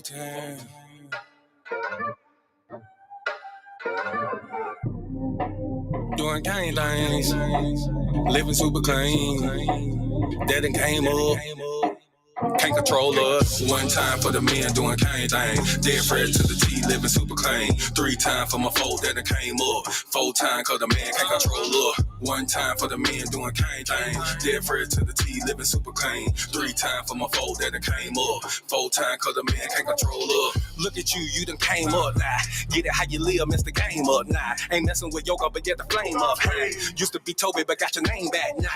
time. Doing gang things, living super clean. That done came up. Can't control us. One time for the men doing cane thing. Dead fresh to the T, living super clean. 3 times for my folk that done came up. 4 times cause the man can't control us. 1 time for the men doing cane thing. Dead fresh to the T, living super clean. 3 times for my folk that done came up. 4 times cause the man can't control us. Look at you done came up now. Get it how you live, mess the game up now. Ain't messing with yoga, but get the flame up. Hey, used to be Toby, but got your name back now.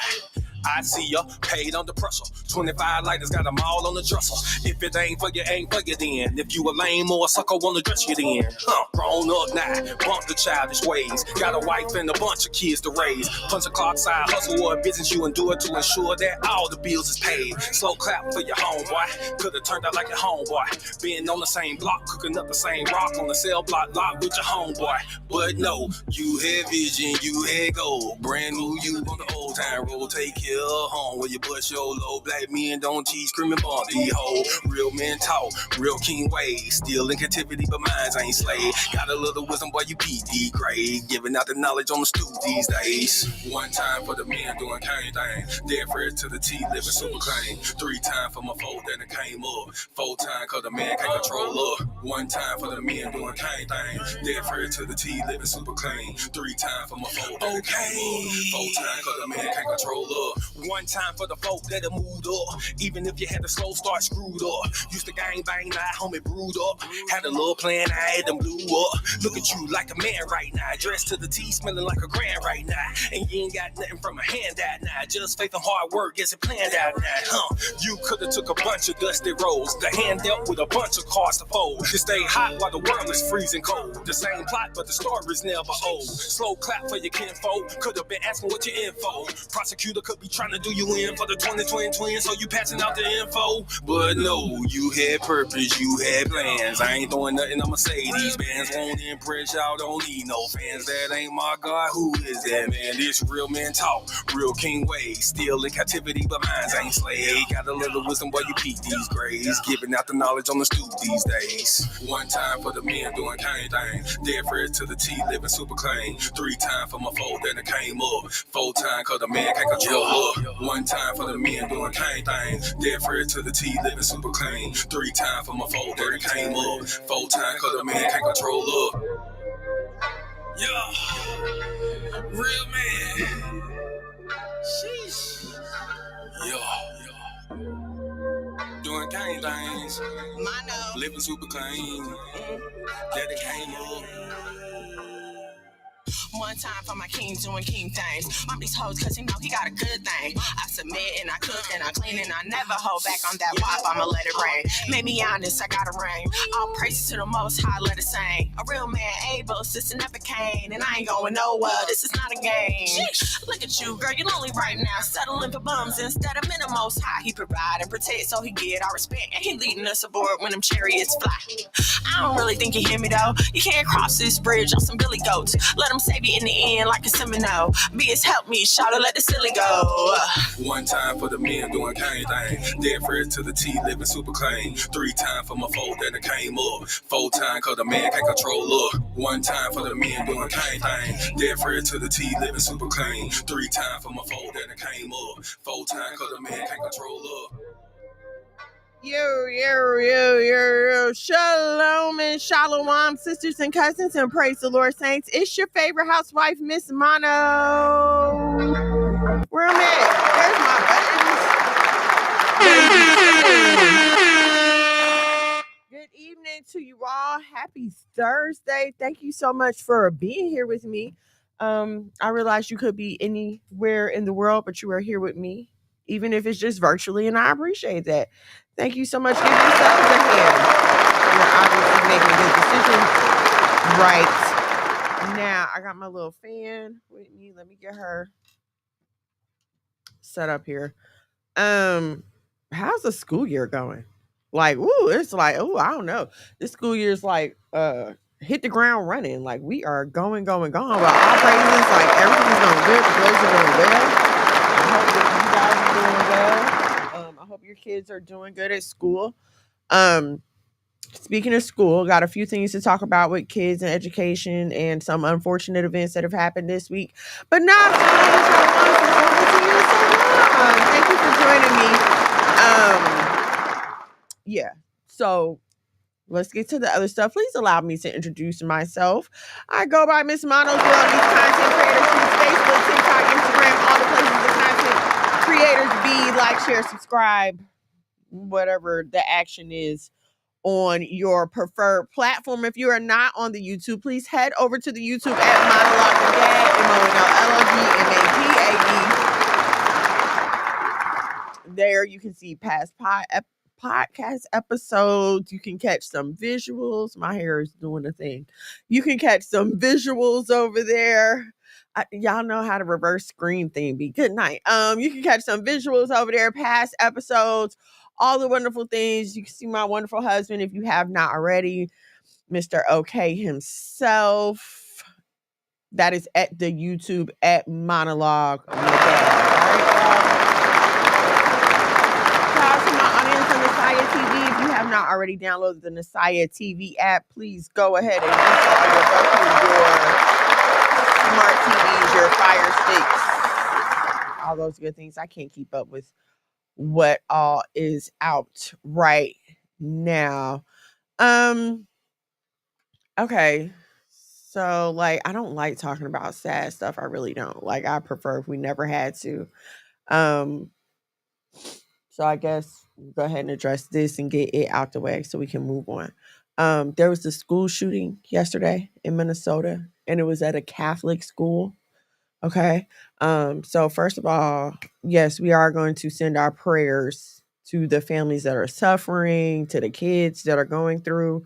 I see ya, paid under pressure. 25 lighters got them all on the dresser. If it ain't for you, ain't for you then. If you a lame or a sucker, wanna dress you then. Grown up now, bump the childish ways. Got a wife and a bunch of kids to raise. Punch a clock side hustle or a business you endure to ensure that all the bills is paid. Slow clap for your homeboy. Could've turned out like your homeboy. Been on the same block, cooking up the same rock on the cell block lot with your homeboy. But no, you had vision, you had goal. Brand new you on the old time road. Take care of home where you bust your low. Black men don't teach, screaming bomb the hoe. Real men talk, real king ways. Still in captivity, but minds ain't slave. Got a little wisdom, boy, you PD grade. Giving out the knowledge on the stoop these days. 1 time for the men doing cane thing. Dead fresh to the T, living super clean. 3 times for my folk that done came up. 4 times cause the man can't control up. 1 time for the men doing cane thing. Dead fresh to the T, living super clean. 3 times for my folk that done came up. 4 times cause the man can't control up. 1 time for the folk that have moved up. Even if you had a slow start, screwed up. Used to gang bang, now homie brewed up. Had a little plan, I had them blew up. Look at you like a man right now. Dressed to the T, smelling like a grand right now. And you ain't got nothing from a handout now. Just faith and hard work gets it planned out now. You could've took a bunch of dusty rolls. The hand dealt with a bunch of cards to fold. To stay hot while the world is freezing cold. The same plot, but the story's never old. Slow clap for your kinfolk. Could've been asking what your info. Prosecutor could be trying to do you in for the 2020 twins, so you passing out the info. But no, you had purpose, you had plans. I ain't throwing nothing, I'ma say these bands won't impress y'all, don't need no fans. That ain't my God, who is that man? This real men talk, real king ways. Still in captivity, but minds ain't slave. Got a little wisdom while you peek these grades. Giving out the knowledge on the stoop these days. 1 time for the men doing cane thing. Dead fresh to the T, living super clean. 3 times for my folk that done came up. 4 times cause the man can't control up. 1 time for the men doing cane thing. Dead fresh to the T, living super clean. 3 times for my folk that done came up. 4 times cause the man can't control up. Yeah, real man. Sheesh. Yeah. Doing cane things. Living super clean. That it came up. 1 time for my king doing king things. Mom these hoes cause he know he got a good thing. I submit and I cook and I clean and I never hold back on that pop. I'ma let it rain. Made me honest, I got a ring. All praises to the most high, let it sing. A real man able, sister never came. And I ain't going nowhere, this is not a game. Look at you, girl, you lonely right now. Settling for bums instead of men the most high. He provide and protect so he get our respect. And he leading us aboard when them chariots fly. I don't really think you hear me though. You can't cross this bridge on some billy goats. Let them save you in the end like a Seminole. BS help me, shout it, let the silly go. 1 time for the men doing cane thing. Dead fresh to the T, living super clean. 3 times for my folk that done came up. 4 times cause the man can't control up. 1 time for the men doing cane thing. Dead fresh to the T, living super clean. 3 times for my folk that done came up. 4 times cause the man can't control up. Yo. Shalom and shalom, sisters and cousins, and praise the Lord, saints. It's your favorite housewife, Miss Mono. Where I'm at? There's my buttons. Good evening to you all. Happy Thursday. Thank you so much for being here with me. I realize you could be anywhere in the world, but you are here with me, even if it's just virtually, and I appreciate that. Thank you so much. Give yourselves a hand. You're obviously making good decisions right now. I got my little fan with me. Let me get her set up here. How's the school year going? Like, it's like, I don't know. This school year's like hit the ground running. Like, we are going. But all praises, like, everything's going good. The boys are doing well. I hope that you guys are doing well. I hope your kids are doing good at school. Speaking of school, got a few things to talk about with kids and education and some unfortunate events that have happened this week. But not as long as I want, since I haven't seen you so long. Thank you for joining me. Yeah. So let's get to the other stuff. Please allow me to introduce myself. I go by Miss Mono's World, these content creators from Facebook, TikTok, Instagram, all the places the content creators be. Like, share, subscribe, whatever the action is on your preferred platform. If you are not on the YouTube, please head over to the YouTube at Monologue MONLOGMAD. There you can see past podcast episodes. You can catch some visuals. My hair is doing a thing. You can catch some visuals over there. Y'all know how to reverse screen thing be. Good night. You can catch some visuals over there, past episodes, all the wonderful things. You can see my wonderful husband if you have not already, Mr. OK himself. That is at the YouTube at Monologue. All right, shout out to my audience on Nasaya TV. If you have not already downloaded the Nasaya TV app, please go ahead and install your smart TVs, your Fire Sticks, all those good things. I can't keep up with what all is out right now. Okay. So like I don't like talking about sad stuff. I really don't. Like I prefer if we never had to. So I guess we'll go ahead and address this and get it out the way so we can move on. There was the school shooting yesterday in Minnesota, and it was at a Catholic school. Okay. So first of all, yes, we are going to send our prayers to the families that are suffering, to the kids that are going through.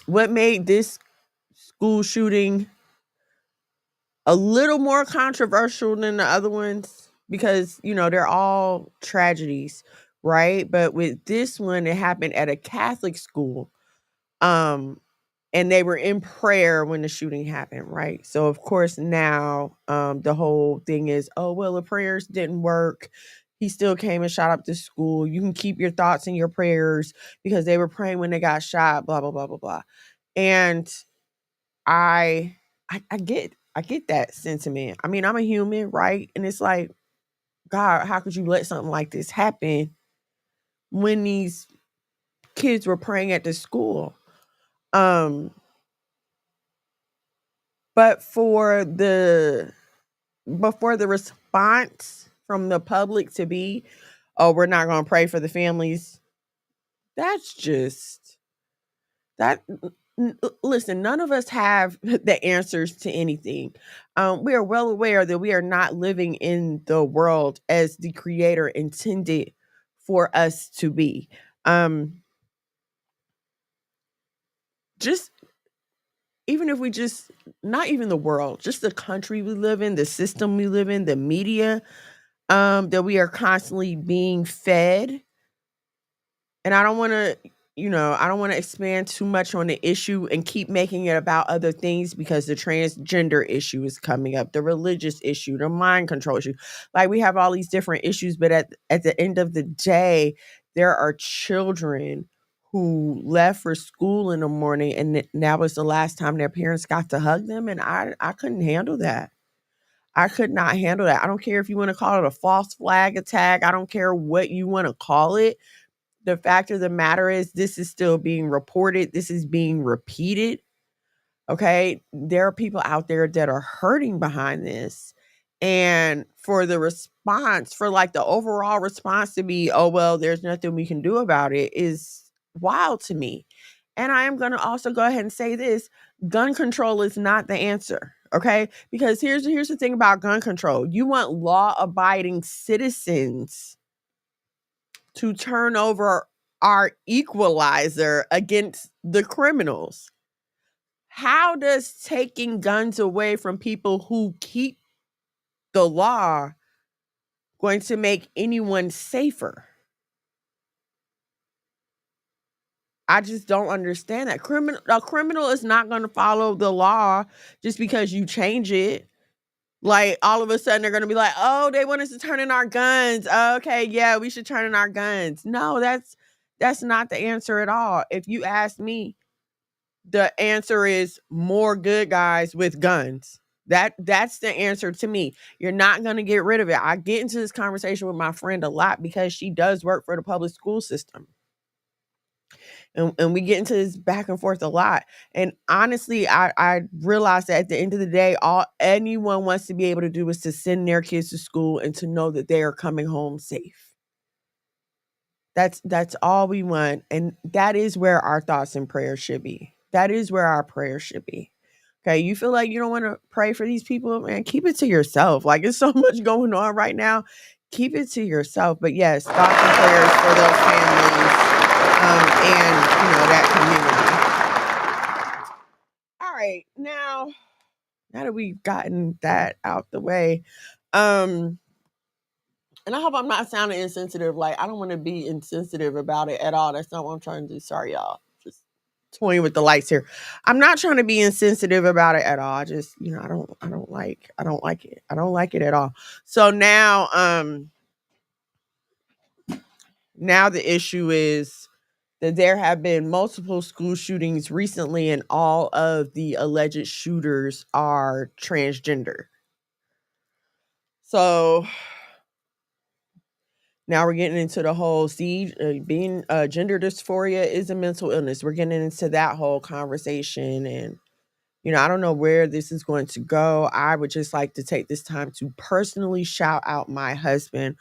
What made this school shooting a little more controversial than the other ones, because they're all tragedies, right? But with this one, it happened at a Catholic school, and they were in prayer when the shooting happened, right? So of course now the whole thing is, oh well, the prayers didn't work. He still came and shot up the school. You can keep your thoughts in your prayers because they were praying when they got shot, blah blah blah blah blah. And I get that sentiment. I mean, I'm a human, right? And it's like, God, how could you let something like this happen when these kids were praying at the school? But before the response from the public to be, oh, we're not going to pray for the families. That's just that. Listen, none of us have the answers to anything. We are well aware that we are not living in the world as the creator intended for us to be. Just even if we just, not even the world, just the country we live in, the system we live in, the media that we are constantly being fed. And I don't want to expand too much on the issue and keep making it about other things, because the transgender issue is coming up, the religious issue, the mind control issue. Like we have all these different issues, but at the end of the day, there are children who left for school in the morning and that was the last time their parents got to hug them. And I couldn't handle that. I could not handle that. I don't care if you want to call it a false flag attack. I don't care what you want to call it. The fact of the matter is, this is still being reported. This is being repeated. Okay. There are people out there that are hurting behind this. And for the response, for like the overall response to be, oh, well, there's nothing we can do about it, is wild to me. And I am going to also go ahead and say this: gun control is not the answer. Okay. Because here's the thing about gun control. You want law abiding citizens to turn over our equalizer against the criminals. How does taking guns away from people who keep the law going to make anyone safer? I just don't understand that. A criminal is not going to follow the law just because you change it. Like all of a sudden they're going to be like, oh, they want us to turn in our guns. Okay, yeah, we should turn in our guns. No, That's not the answer at all. If you ask me, the answer is more good guys with guns. That's the answer to me. You're not going to get rid of it. I get into this conversation with my friend a lot because she does work for the public school system. And we get into this back and forth a lot. And honestly, I realized that at the end of the day, all anyone wants to be able to do is to send their kids to school and to know that they are coming home safe. That's all we want. And that is where our thoughts and prayers should be. That is where our prayers should be. Okay, you feel like you don't want to pray for these people, man, keep it to yourself. Like, it's so much going on right now. Keep it to yourself. But yes, thoughts and prayers for those families, and that community. All right, now that we've gotten that out the way, and I hope I'm not sounding insensitive. Like, I don't want to be insensitive about it at all. That's not what I'm trying to do. Sorry, y'all. Just toying with the lights here. I'm not trying to be insensitive about it at all. I just, I don't like it. I don't like it at all. So now the issue is that there have been multiple school shootings recently, and all of the alleged shooters are transgender. So now we're getting into the whole being gender dysphoria is a mental illness. We're getting into that whole conversation, and I don't know where this is going to go. I would just like to take this time to personally shout out my husband,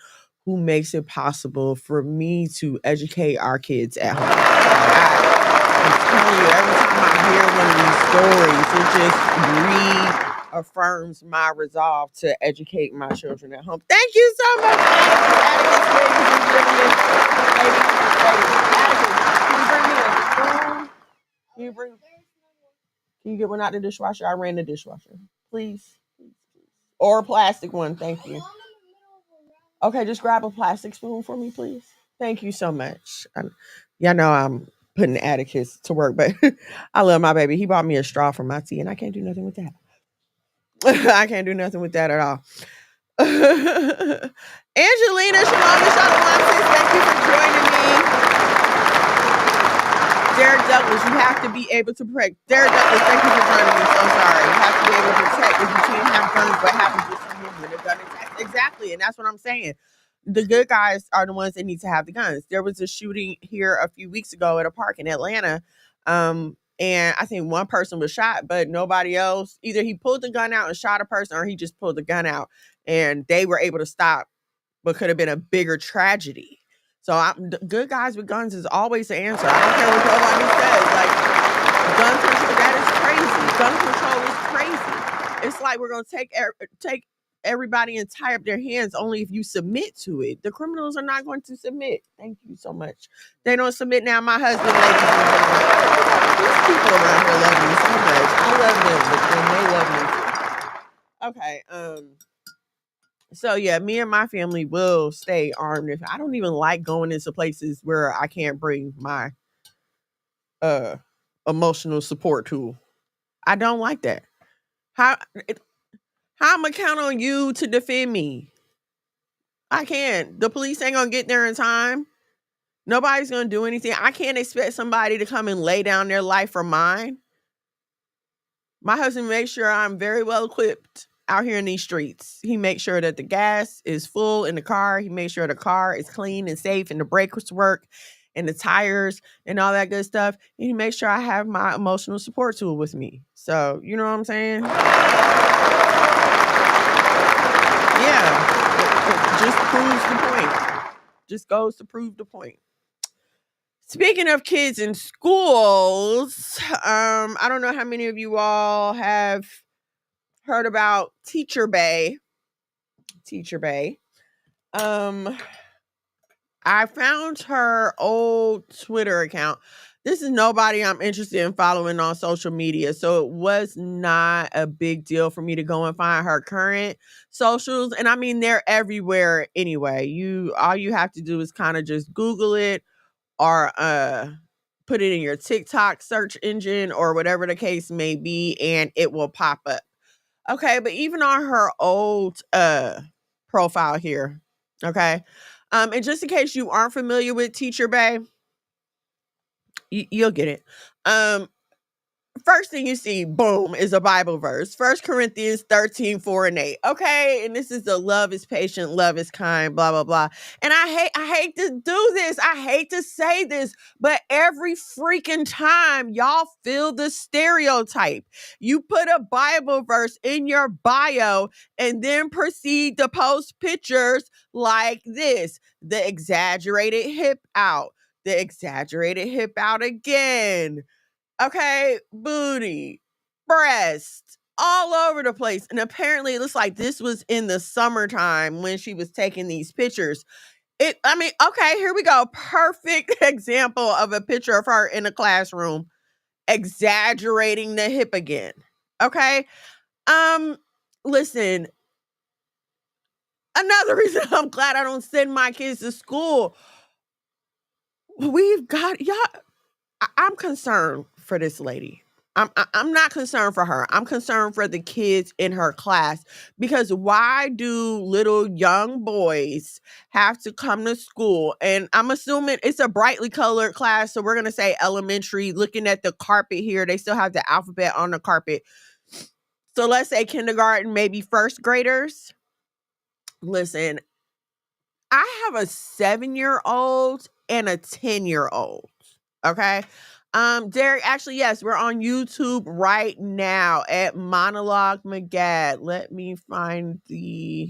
who makes it possible for me to educate our kids at home. I'm telling you, every time I hear one of these stories, it just reaffirms my resolve to educate my children at home. Thank you so much, Atticus, ladies and gentlemen. Atticus, can you bring me a spoon? Can you get one out the dishwasher? I ran the dishwasher. Please. Or a plastic one. Thank you. Okay, just grab a plastic spoon for me, please. Thank you so much. Y'all know I'm putting Atticus to work, but I love my baby. He bought me a straw for my tea, and I can't do nothing with that. I can't do nothing with that at all. Angelina, Shalom, thank you for joining me. Derek Douglas, you have to be able to protect. Derek Douglas, thank you for joining me. So sorry. You have to be able to protect. If you can't have guns, what happens with someone with a gun attack? Exactly, and that's what I'm saying. The good guys are the ones that need to have the guns. There was a shooting here a few weeks ago at a park in Atlanta, and I think one person was shot, but nobody else. Either he pulled the gun out and shot a person, or he just pulled the gun out, and they were able to stop what could have been a bigger tragedy. So good guys with guns is always the answer. I don't care what nobody says. Like, gun control, that is crazy. Gun control is crazy. It's like we're gonna take everybody and tie up their hands only if you submit to it. The criminals are not going to submit. Thank you so much. They don't submit now. My husband, ladies and gentlemen, these people around here love me so much. I love them, but then they love me too. Okay. So yeah, me and my family will stay armed. If I don't even like going into places where I can't bring my emotional support tool. I don't like that. How I'm gonna count on you to defend me? I can't. The police ain't gonna get there in time. Nobody's gonna do anything. I can't expect somebody to come and lay down their life for mine. My husband makes sure I'm very well equipped out here in these streets. He makes sure that the gas is full in the car. He makes sure the car is clean and safe and the brakes work and the tires and all that good stuff. And he makes sure I have my emotional support tool with me. So, you know what I'm saying? Yeah. It just proves the point. Just goes to prove the point. Speaking of kids in schools, I don't know how many of you all have heard about Teacher Bay. I found her old Twitter account. This is nobody I'm interested in following on social media, so it was not a big deal for me to go and find her current socials. And I mean, they're everywhere anyway. All you have to do is kind of just Google it or put it in your TikTok search engine or whatever the case may be, and it will pop up. Okay, but even on her old profile here, okay, and just in case you aren't familiar with Teacher Bay, You'll get it. First thing you see, boom, is a Bible verse. 1 Corinthians 13:4 and 8. Okay. And this is the love is patient, love is kind, blah, blah, blah. And I hate to do this. I hate to say this, but every freaking time y'all feel the stereotype. You put a Bible verse in your bio and then proceed to post pictures like this. The exaggerated hip out. The exaggerated hip out again. Okay, booty, breast, all over the place. And apparently it looks like this was in the summertime when she was taking these pictures. Okay, here we go. Perfect example of a picture of her in a classroom exaggerating the hip again. Okay. Listen, another reason I'm glad I don't send my kids to school. We've got y'all. I'm concerned for this lady. I'm not concerned for her. I'm concerned for the kids in her class, because why do little young boys have to come to school? And I'm assuming it's a brightly colored class, so we're going to say elementary. Looking at the carpet here, they still have the alphabet on the carpet. So let's say kindergarten, maybe first graders. Listen, I have a 7-year-old and a 10-year-old. Okay. Derek, actually, yes, we're on YouTube right now at Monologue McGad. Let me find here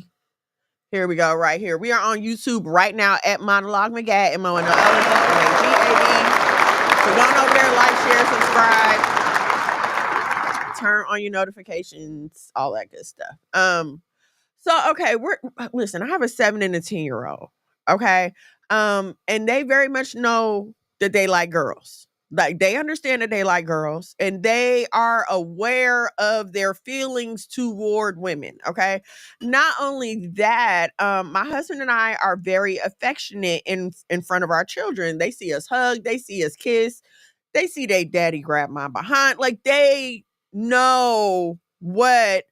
we go, right here. We are on YouTube right now at Monologue McGad, MONOLGAD. So go on over there, like, share, subscribe, turn on your notifications, all that good stuff. So okay, listen, I have a 7 and a 10-year-old. Okay. And they very much know that they like girls. Like, they understand that they like girls, and they are aware of their feelings toward women. Okay. Not only that, my husband and I are very affectionate in front of our children. They see us hug, they see us kiss, they see their daddy grab my behind. Like, they know what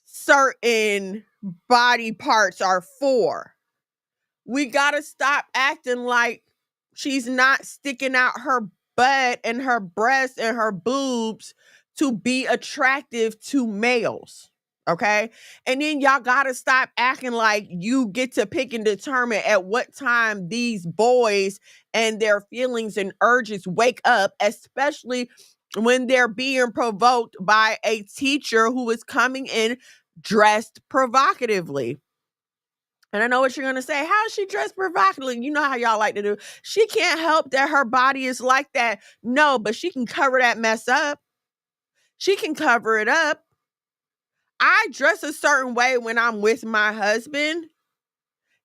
certain body parts are for. We gotta stop acting like she's not sticking out her butt and her breasts and her boobs to be attractive to males. Okay. And then y'all gotta stop acting like you get to pick and determine at what time these boys and their feelings and urges wake up, especially when they're being provoked by a teacher who is coming in dressed provocatively. And I know what you're going to say. How is she dressed provocatively? You know how y'all like to do. She can't help that her body is like that. No, but she can cover that mess up. She can cover it up. I dress a certain way when I'm with my husband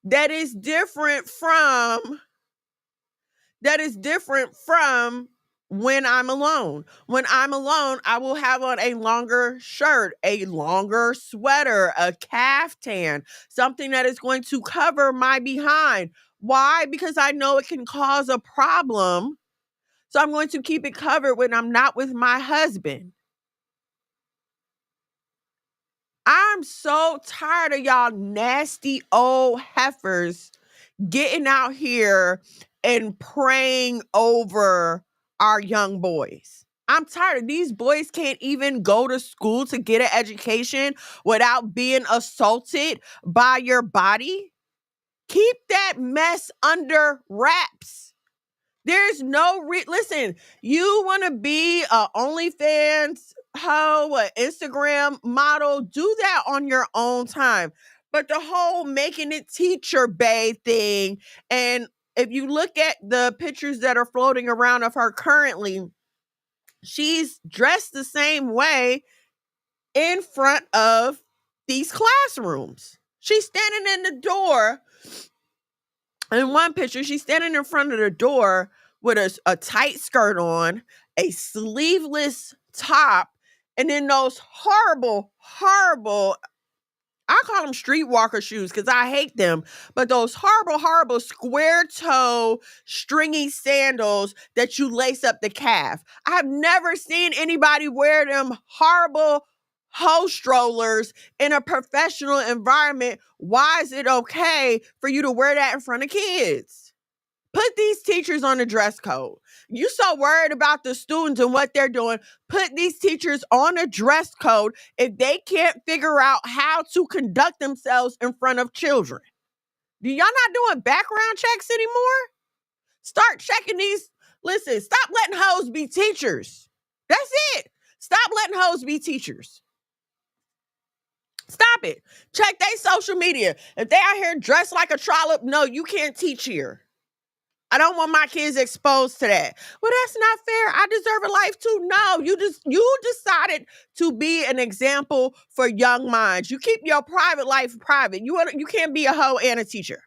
that is different from when I'm alone. When I'm alone, I will have on a longer shirt, a longer sweater, a caftan, something that is going to cover my behind. Why? Because I know it can cause a problem. So I'm going to keep it covered when I'm not with my husband. I'm so tired of y'all nasty old heifers getting out here and praying over our young boys. I'm tired of these boys can't even go to school to get an education without being assaulted by your body. Keep that mess under wraps. There's no listen, you want to be a OnlyFans hoe, an Instagram model, do that on your own time. But the whole making it teacher bae thing, and if you look at the pictures that are floating around of her currently, she's dressed the same way in front of these classrooms. She's standing in the door. In one picture, she's standing in front of the door with a tight skirt on, a sleeveless top, and then those horrible, I call them streetwalker shoes because I hate them, but those horrible square toe stringy sandals that you lace up the calf. I've never seen anybody wear them horrible hoe strollers in a professional environment. Why is it okay for you to wear that in front of kids? Put these teachers on a dress code. You so worried about the students and what they're doing. Put these teachers on a dress code if they can't figure out how to conduct themselves in front of children. Do y'all not doing background checks anymore? Start checking these. Listen, stop letting hoes be teachers. That's it. Stop letting hoes be teachers. Stop it. Check their social media. If they out here dressed like a trollop, no, you can't teach here. I don't want my kids exposed to that. Well, that's not fair. I deserve a life too. No, you decided to be an example for young minds. You keep your private life private. You can't be a hoe and a teacher.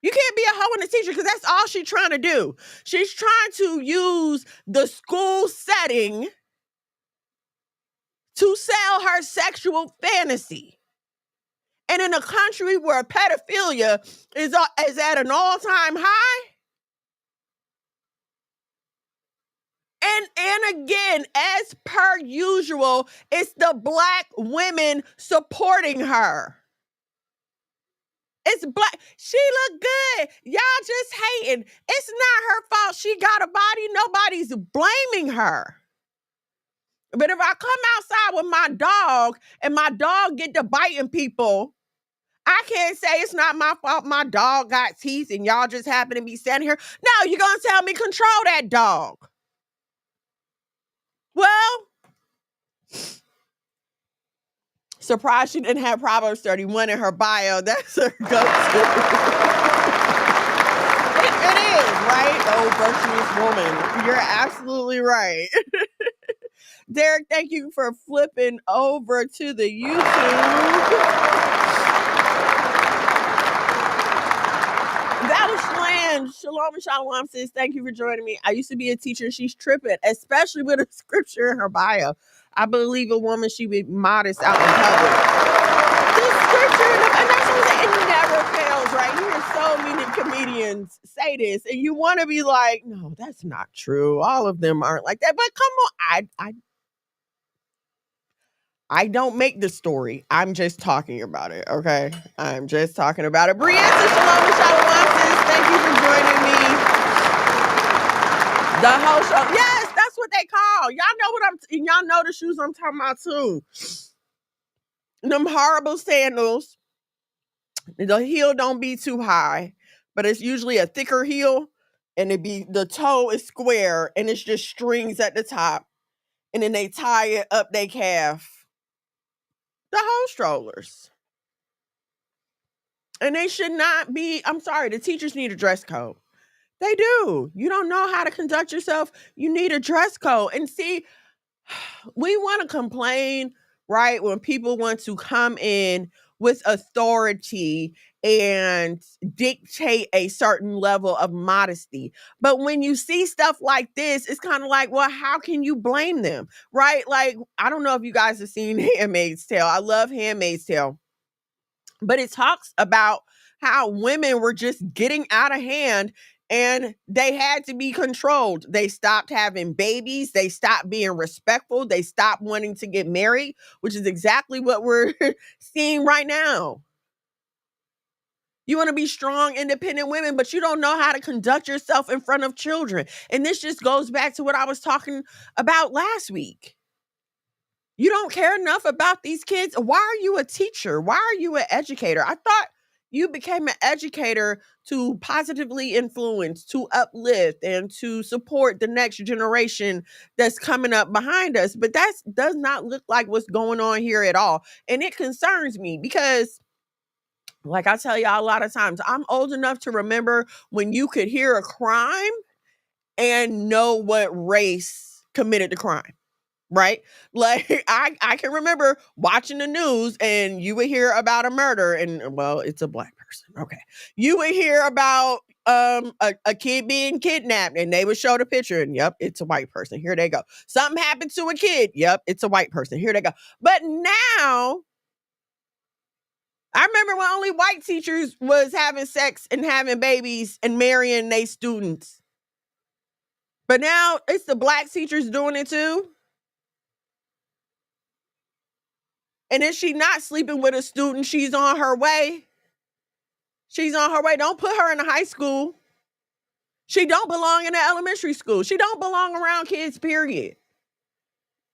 You can't be a hoe and a teacher because that's all she's trying to do. She's trying to use the school setting to sell her sexual fantasy. And in a country where pedophilia is at an all-time high, and again, as per usual, it's the Black women supporting her. It's Black. She look good. Y'all just hating. It's not her fault she got a body. Nobody's blaming her. But if I come outside with my dog and my dog get to biting people, I can't say it's not my fault my dog got teeth and y'all just happen to be standing here. No, you're going to tell me control that dog. Well, surprised she didn't have Proverbs 31 in her bio. That's her go-to. It is, right? Oh, virtuous woman. You're absolutely right. Derek, thank you for flipping over to the YouTube. Shalom and shalom, sis. Thank you for joining me. I used to be a teacher. She's tripping, especially with a scripture in her bio. I believe a woman should be modest out in public. The scripture, and that's what I'm saying. It never fails, right? You hear so many comedians say this, and you want to be like, no, that's not true. All of them aren't like that. But come on, I don't make the story. I'm just talking about it, okay? I'm just talking about it. Brianna, shalom and shalom, sis. Thank you for joining me. The whole show. Yes, that's what they call. Y'all know the shoes I'm talking about too. Them horrible sandals. The heel don't be too high, but it's usually a thicker heel, and the toe is square, and it's just strings at the top, and then they tie it up their calf. The whole strollers. And they should not be, I'm sorry, the teachers need a dress code. They do. You don't know how to conduct yourself. You need a dress code. And see, we want to complain, right? When people want to come in with authority and dictate a certain level of modesty. But when you see stuff like this, it's kind of like, well, how can you blame them? Right? Like, I don't know if you guys have seen Handmaid's Tale. I love Handmaid's Tale. But it talks about how women were just getting out of hand and they had to be controlled. They stopped having babies. They stopped being respectful. They stopped wanting to get married, which is exactly what we're seeing right now. You want to be strong, independent women, but you don't know how to conduct yourself in front of children. And this just goes back to what I was talking about last week. You don't care enough about these kids. Why are you a teacher? Why are you an educator? I thought you became an educator to positively influence, to uplift, and to support the next generation that's coming up behind us. But that does not look like what's going on here at all. And it concerns me because, like I tell y'all a lot of times, I'm old enough to remember when you could hear a crime and know what race committed the crime. Right? Like I can remember watching the news and you would hear about a murder and, well, it's a Black person. Okay. You would hear about a kid being kidnapped and they would show the picture and, yep, it's a white person. Here they go. Something happened to a kid. Yep, it's a white person. Here they go. But now, I remember when only white teachers was having sex and having babies and marrying their students. But now it's the Black teachers doing it too. And if she's not sleeping with a student, she's on her way. She's on her way. Don't put her in a high school. She don't belong in an elementary school. She don't belong around kids, period.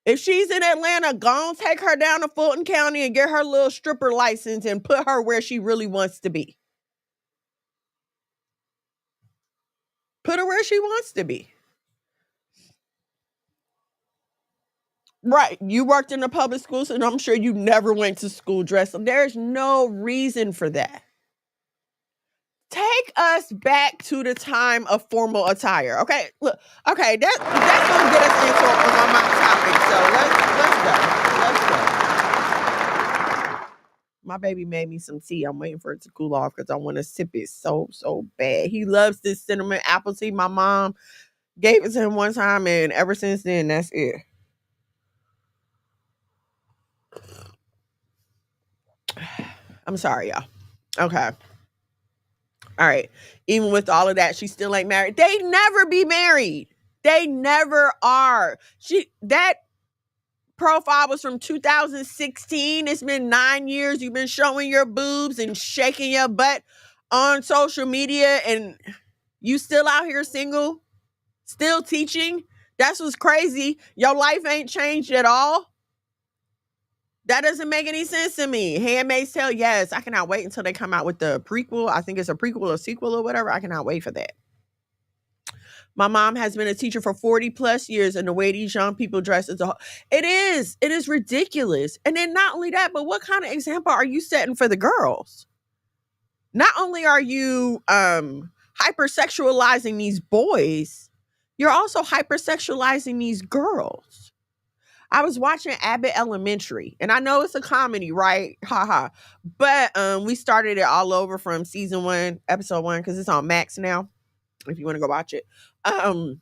If she's in Atlanta, go on, take her down to Fulton County and get her little stripper license and put her where she really wants to be. Put her where she wants to be. Right. You worked in the public schools, and I'm sure you never went to school dressed. There's no reason for that. Take us back to the time of formal attire. Okay. Look, okay, that's gonna get us into my topic. So let's go. My baby made me some tea. I'm waiting for it to cool off because I want to sip it so bad. He loves this cinnamon apple tea. My mom gave it to him one time, and ever since then, that's it. I'm sorry, y'all. Okay. All right. Even with all of that, she still ain't married. They never be married. They never are. That profile was from 2016. It's been 9 years. You've been showing your boobs and shaking your butt on social media, and you still out here single, still teaching. That's what's crazy. Your life ain't changed at all. That doesn't make any sense to me. Handmaid's Tale, yes. I cannot wait until they come out with the prequel. I think it's a prequel or sequel or whatever. I cannot wait for that. My mom has been a teacher for 40 plus years, and the way these young people dress is it is ridiculous. And then not only that, but what kind of example are you setting for the girls? Not only are you hypersexualizing these boys, you're also hypersexualizing these girls. I was watching Abbott Elementary, and I know it's a comedy, right? Haha. But we started it all over from season 1, episode 1, because it's on Max now, if you want to go watch it. And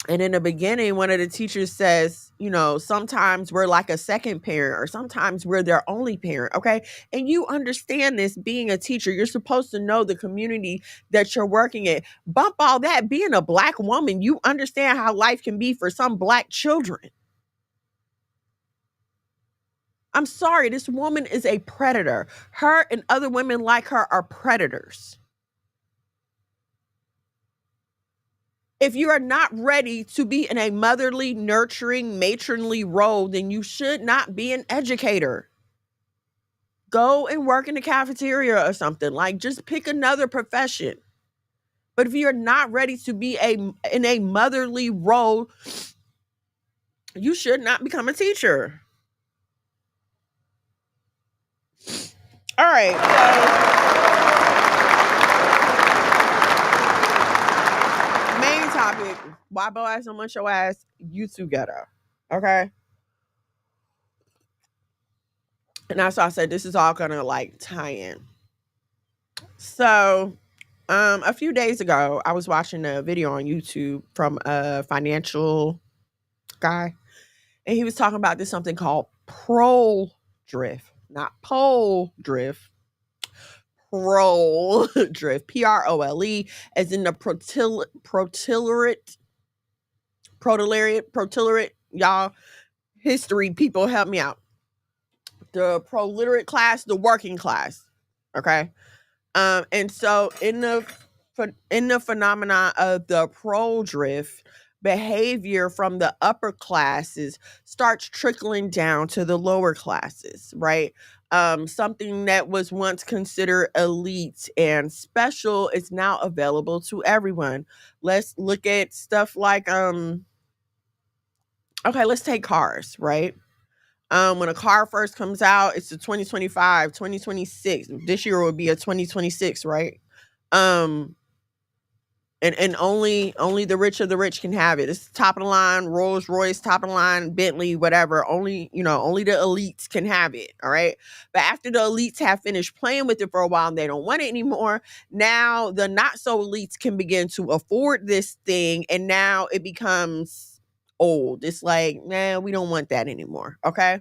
in the beginning, one of the teachers says, sometimes we're like a second parent, or sometimes we're their only parent, okay? And you understand this being a teacher. You're supposed to know the community that you're working in. Bump all that. Being a Black woman, you understand how life can be for some Black children. I'm sorry, this woman is a predator. Her and other women like her are predators. If you are not ready to be in a motherly, nurturing, matronly role, then you should not be an educator. Go and work in the cafeteria or something. Like, just pick another profession. But if you're not ready to be in a motherly role, you should not become a teacher. All right, so main topic: why Boaz don't want your ass? You too ghetto, okay? And that's why I said this is all gonna tie in. So, a few days ago, I was watching a video on YouTube from a financial guy, and he was talking about this something called prole drift, not pole drift. Prole drift, PROLE, as in the protilliterate, y'all history people, help me out. The proliterate class, the working class, okay? And so in the phenomenon of the prole drift, behavior from the upper classes starts trickling down to the lower classes, right? Something that was once considered elite and special is now available to everyone. Let's look at stuff like okay, let's take cars, right? When a car first comes out, it's a 2025, 2026. This year will be a 2026, right? And only the rich of the rich can have it. It's top of the line, Rolls Royce, top of the line, Bentley, whatever. Only the elites can have it. All right. But after the elites have finished playing with it for a while and they don't want it anymore, now the not so elites can begin to afford this thing, and now it becomes old. It's like, man, we don't want that anymore. Okay.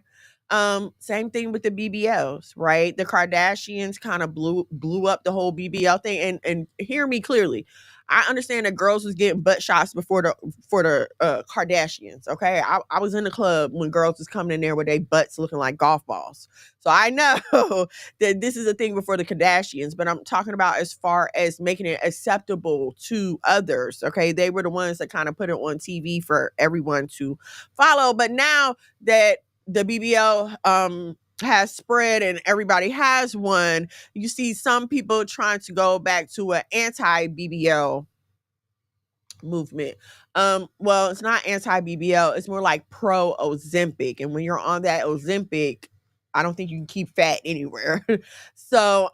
Same thing with the BBLs, right? The Kardashians kind of blew up the whole BBL thing. And hear me clearly. I understand that girls was getting butt shots before the Kardashians. Okay, I was in the club when girls was coming in there with their butts looking like golf balls. So I know that this is a thing before the Kardashians, but I'm talking about as far as making it acceptable to others. Okay, they were the ones that kind of put it on TV for everyone to follow. But now that the BBL has spread and everybody has one, you see some people trying to go back to an anti-BBL movement. Well, it's not anti-BBL, it's more like pro Ozempic. And when you're on that Ozempic, I don't think you can keep fat anywhere. So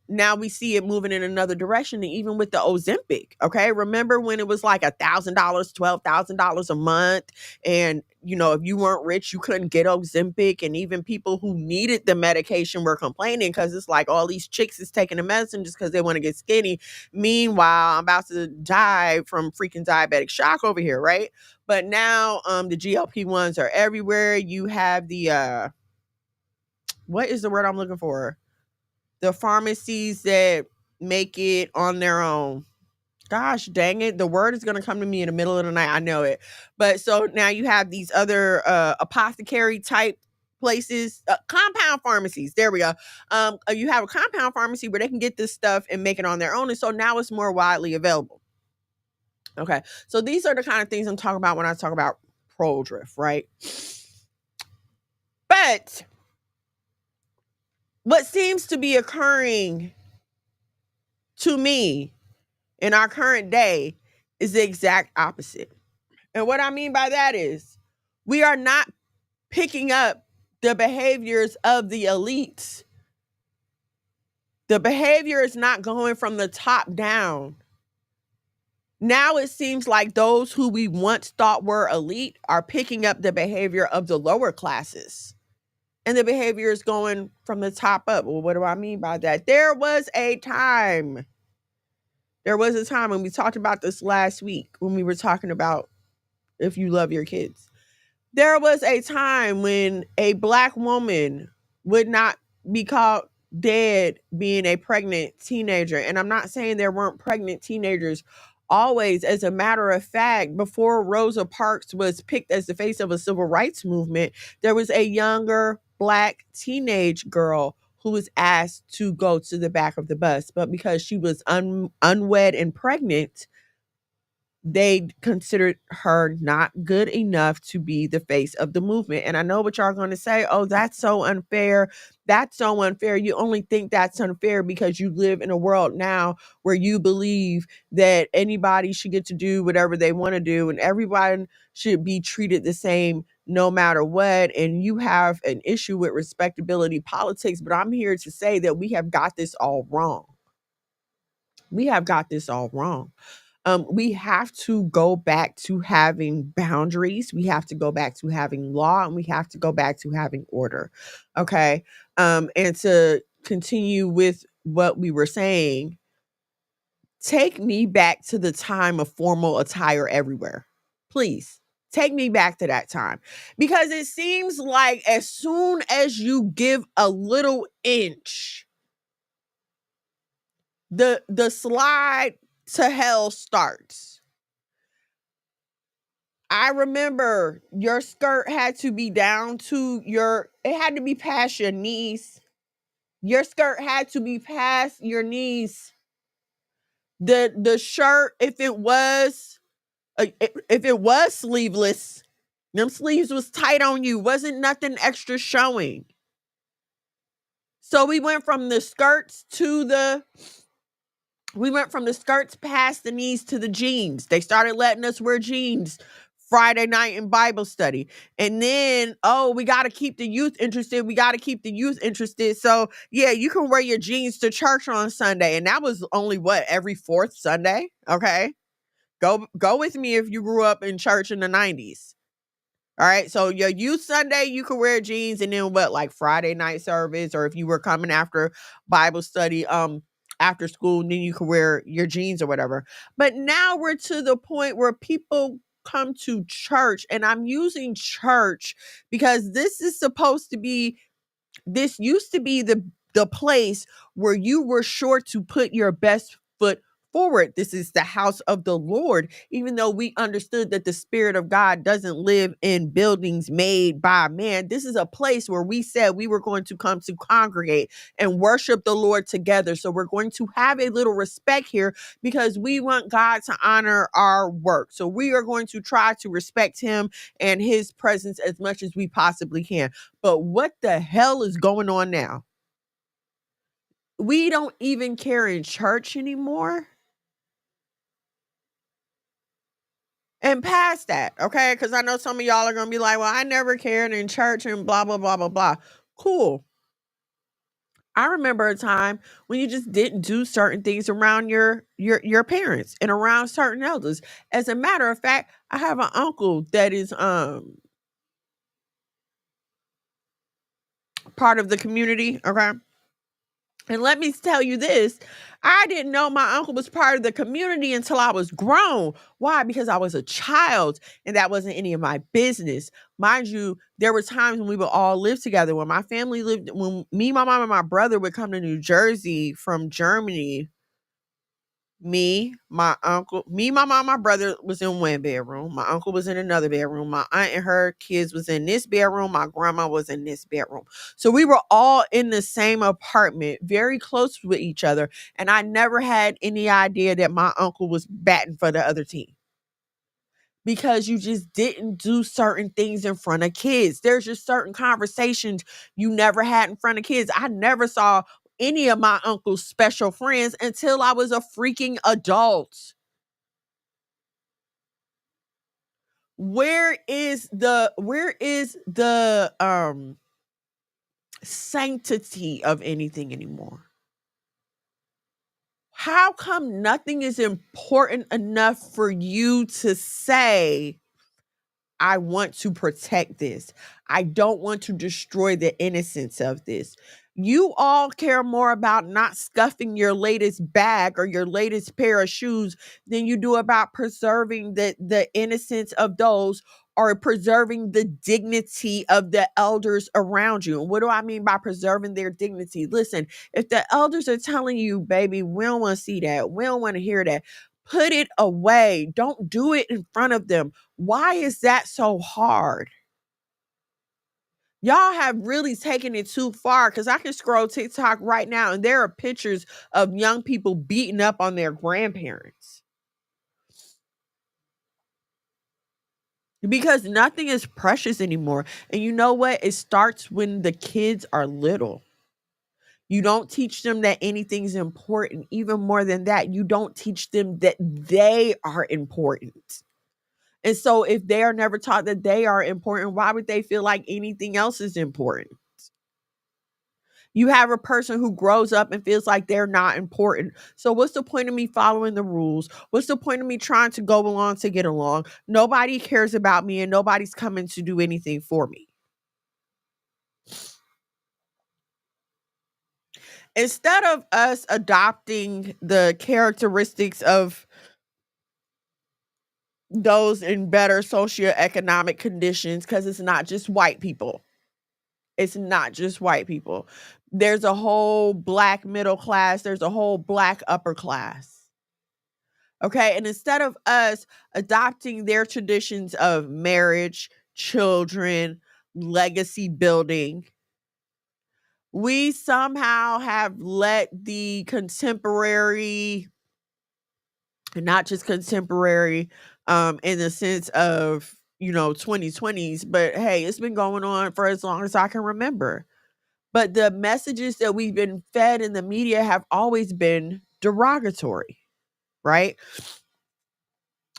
now we see it moving in another direction, and even with the Ozempic. Okay, remember when it was like $1,000, $12,000 a month, and if you weren't rich, you couldn't get Ozempic, and even people who needed the medication were complaining because it's like all these chicks is taking the medicine just because they want to get skinny. Meanwhile, I'm about to die from freaking diabetic shock over here, right? But now the GLP-1s are everywhere. You have the what is the word I'm looking for? The pharmacies that make it on their own. Gosh dang it. The word is going to come to me in the middle of the night. I know it. But so now you have these other apothecary type places, compound pharmacies. There we go. You have a compound pharmacy where they can get this stuff and make it on their own. And so now it's more widely available. Okay. So these are the kind of things I'm talking about when I talk about pro-drift, right? But what seems to be occurring to me in our current day is the exact opposite. And what I mean by that is we are not picking up the behaviors of the elites. The behavior is not going from the top down. Now it seems like those who we once thought were elite are picking up the behavior of the lower classes. And the behavior is going from the top up. Well, what do I mean by that? There was a time, and we talked about this last week when we were talking about if you love your kids. There was a time when a Black woman would not be caught dead being a pregnant teenager. And I'm not saying there weren't pregnant teenagers always. As a matter of fact, before Rosa Parks was picked as the face of a civil rights movement, there was a younger Black teenage girl who was asked to go to the back of the bus. But because she was unwed and pregnant, they considered her not good enough to be the face of the movement. And I know what y'all are going to say. Oh, that's so unfair. That's so unfair. You only think that's unfair because you live in a world now where you believe that anybody should get to do whatever they want to do and everyone should be treated the same no matter what. And you have an issue with respectability politics. But I'm here to say that we have got this all wrong. We have got this all wrong. We have to go back to having boundaries. We have to go back to having law, and we have to go back to having order. Okay. And to continue with what we were saying, take me back to the time of formal attire everywhere. Please take me back to that time, because it seems like as soon as you give a little inch, the slide to hell starts. I remember your skirt had to be down to it had to be past your knees. Your skirt had to be past your knees. The shirt, if it was sleeveless, them sleeves was tight on you. Wasn't nothing extra showing. So we went from the skirts past the knees to the jeans. They started letting us wear jeans Friday night in Bible study. And then, we got to keep the youth interested. So yeah, you can wear your jeans to church on Sunday. And that was only every fourth Sunday. Okay. Go with me if you grew up in church in the 90s. All right. So your youth Sunday, you could wear jeans, and then like Friday night service, or if you were coming after Bible study, after school, then you could wear your jeans or whatever. But now we're to the point where people come to church, and I'm using church because this used to be the place where you were sure to put your best foot forward. This is the house of the Lord, even though we understood that the Spirit of God doesn't live in buildings made by man. This is a place where we said we were going to come to congregate and worship the Lord together. So we're going to have a little respect here because we want God to honor our work. So we are going to try to respect him and his presence as much as we possibly can. But what the hell is going on now? We don't even care in church anymore. And past that, okay? Because I know some of y'all are going to be like, well, I never cared in church and blah, blah, blah, blah, blah. Cool. I remember a time when you just didn't do certain things around your parents and around certain elders. As a matter of fact, I have an uncle that is part of the community, okay? And let me tell you this, I didn't know my uncle was part of the community until I was grown. Why? Because I was a child and that wasn't any of my business. Mind you, there were times when we would all live together. When my family lived, when me, my mom, and my brother would come to New Jersey from Germany, my uncle, my mom, my brother was in one bedroom. My uncle was in another bedroom. My aunt and her kids was in this bedroom. My grandma was in this bedroom. So we were all in the same apartment, very close with each other. And I never had any idea that my uncle was batting for the other team. Because you just didn't do certain things in front of kids. There's just certain conversations you never had in front of kids. I never saw any of my uncle's special friends until I was a freaking adult. Where is the sanctity of anything anymore? How come nothing is important enough for you to say, I want to protect this. I don't want to destroy the innocence of this. You all care more about not scuffing your latest bag or your latest pair of shoes than you do about preserving the innocence of those or preserving the dignity of the elders around you. And what do I mean by preserving their dignity? Listen, if the elders are telling you, baby, we don't want to see that, we don't want to hear that, put it away. Don't do it in front of them. Why is that so hard? Y'all have really taken it too far because I can scroll TikTok right now and there are pictures of young people beating up on their grandparents. Because nothing is precious anymore. And you know what? It starts when the kids are little. You don't teach them that anything's important. Even more than that, you don't teach them that they are important. And so if they are never taught that they are important, why would they feel like anything else is important? You have a person who grows up and feels like they're not important. So what's the point of me following the rules? What's the point of me trying to go along to get along? Nobody cares about me and nobody's coming to do anything for me. Instead of us adopting the characteristics of those in better socioeconomic conditions, because it's not just white people. It's not just white people. There's a whole black middle class. There's a whole black upper class. Okay. And instead of us adopting their traditions of marriage, children, legacy building, we somehow have let the contemporary, not just contemporary, in the sense of, 2020s, but hey, it's been going on for as long as I can remember. But the messages that we've been fed in the media have always been derogatory, right?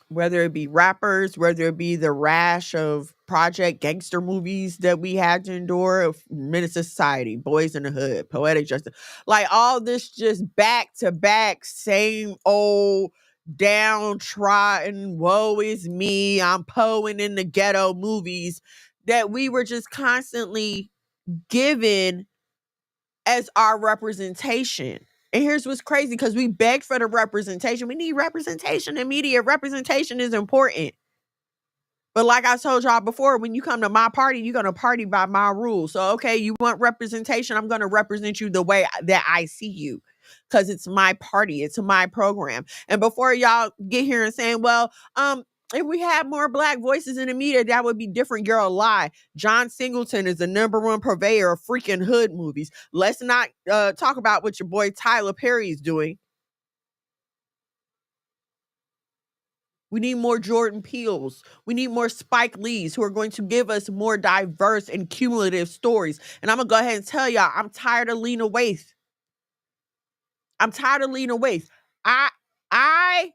Whether it be rappers, whether it be the rash of project gangster movies that we had to endure, of Menace to Society, Boys in the Hood, Poetic Justice, like all this just back to back, same old downtrodden, woe is me, I'm poeing in the ghetto movies that we were just constantly given as our representation. And here's what's crazy, because we beg for the representation. We need representation in media. Representation is important. But like I told y'all before, when you come to my party, you're going to party by my rules. So, okay, you want representation, I'm going to represent you the way that I see you. because it's my party, it's my program. And before y'all get here and saying, well, if we had more Black voices in the media, that would be different. You're a lie. John Singleton is the #1 purveyor of freaking hood movies. Let's not talk about what your boy Tyler Perry is doing. We need more Jordan Peels. We need more Spike Lees who are going to give us more diverse and cumulative stories. And I'm going to go ahead and tell y'all, I'm tired of Lena Waithe. I'm tired of Lena Waithe. I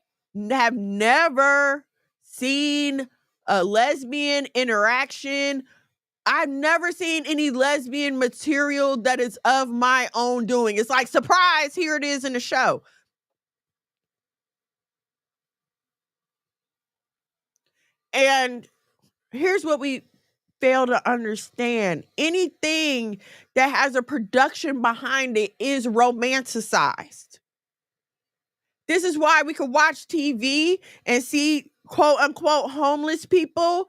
have never seen a lesbian interaction. I've never seen any lesbian material that is of my own doing. It's like, surprise, here it is in the show. And here's what we fail to understand. Anything that has a production behind it is romanticized. This is why we could watch TV and see quote unquote homeless people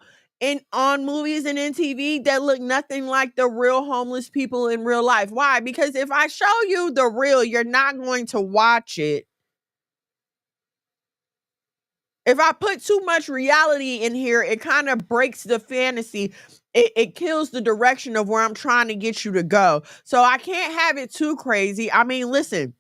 on movies and in TV that look nothing like the real homeless people in real life. Why? Because if I show you the real, you're not going to watch it. If I put too much reality in here, it kind of breaks the fantasy. It kills the direction of where I'm trying to get you to go. So I can't have it too crazy. I mean, listen,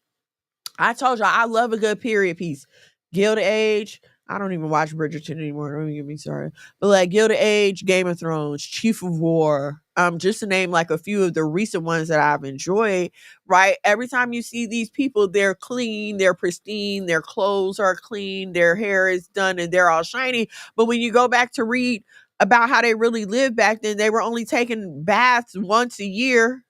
I told y'all I love a good period piece. Gilded Age. I don't even watch Bridgerton anymore. Don't even get me started. But like Gilded Age, Game of Thrones, Chief of War, just to name like a few of the recent ones that I've enjoyed, right? Every time you see these people, they're clean, they're pristine, their clothes are clean, their hair is done, and they're all shiny. But when you go back to read about how they really lived back then, they were only taking baths once a year.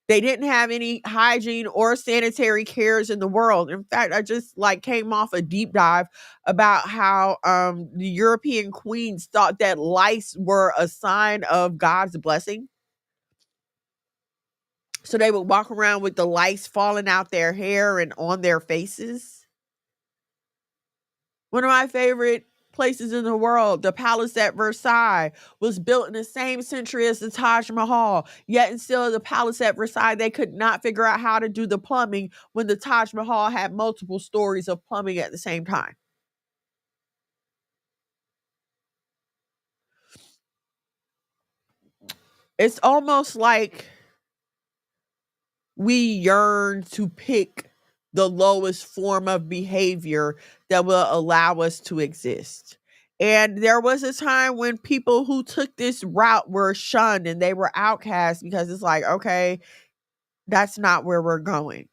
They didn't have any hygiene or sanitary cares in the world. In fact, I just like came off a deep dive about how the European queens thought that lice were a sign of God's blessing. So they would walk around with the lice falling out their hair and on their faces. One of my favorite places in the world, the Palace at Versailles, was built in the same century as the Taj Mahal. Yet and still, the Palace at Versailles, they could not figure out how to do the plumbing when the Taj Mahal had multiple stories of plumbing at the same time. It's almost like we yearn to pick the lowest form of behavior that will allow us to exist. And there was a time when people who took this route were shunned and they were outcast because it's like, okay, that's not where we're going.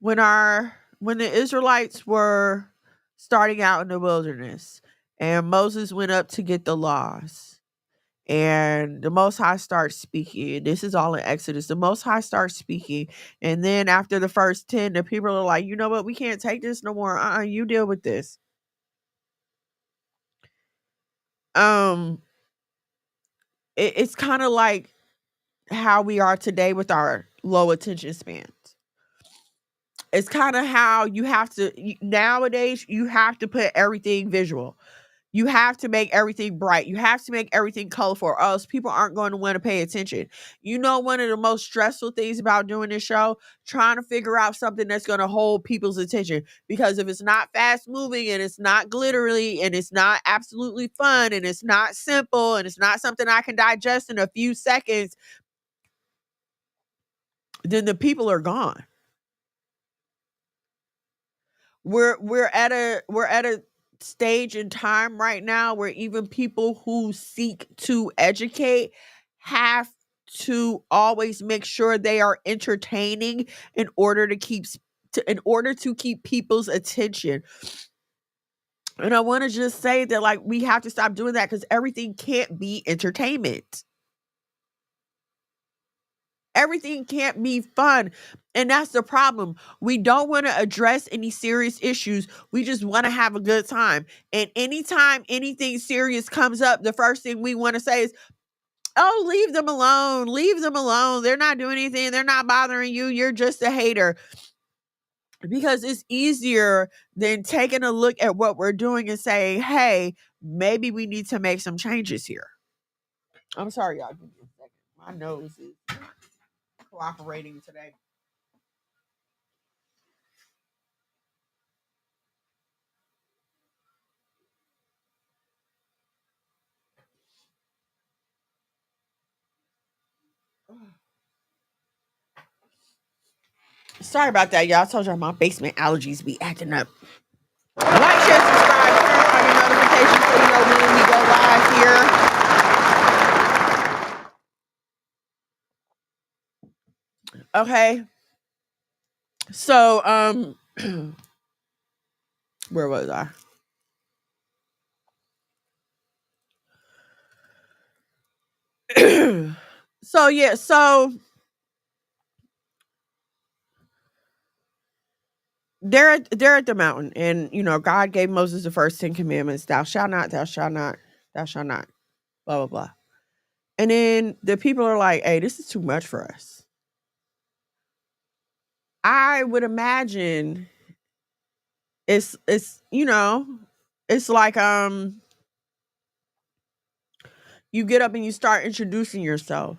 When the Israelites were starting out in the wilderness and Moses went up to get the laws, and the Most High starts speaking. This is all in Exodus. The Most High starts speaking. And then after the first 10, the people are like, you know what? We can't take this no more. You deal with this. It's kind of like how we are today with our low attention spans. It's kind of how you have to, nowadays, you have to put everything visual. You have to make everything bright. You have to make everything colorful, or else people aren't going to want to pay attention. You know, one of the most stressful things about doing this show, trying to figure out something that's going to hold people's attention. Because if it's not fast moving and it's not glittery and it's not absolutely fun and it's not simple and it's not something I can digest in a few seconds, then the people are gone. We're at a stage in time right now where even people who seek to educate have to always make sure they are entertaining in order to keep people's attention. And I want to just say that, like, we have to stop doing that because everything can't be entertainment. Everything can't be fun. And that's the problem. We don't want to address any serious issues. We just want to have a good time. And anytime anything serious comes up, the first thing we want to say is, oh, leave them alone. Leave them alone. They're not doing anything. They're not bothering you. You're just a hater. Because it's easier than taking a look at what we're doing and saying, hey, maybe we need to make some changes here. I'm sorry, y'all. Give me a second. My nose is cooperating today. Sorry about that, y'all. I told y'all my basement allergies be acting up. Like, share, subscribe, turn on your notifications so you know when we go live here. Okay. So, where was I? So yeah, so they're at the mountain, and God gave Moses the first 10 commandments: thou shalt not, thou shalt not, thou shalt not, blah blah blah. And then the people are like, hey, this is too much for us. I would imagine it's it's like you get up and you start introducing yourself.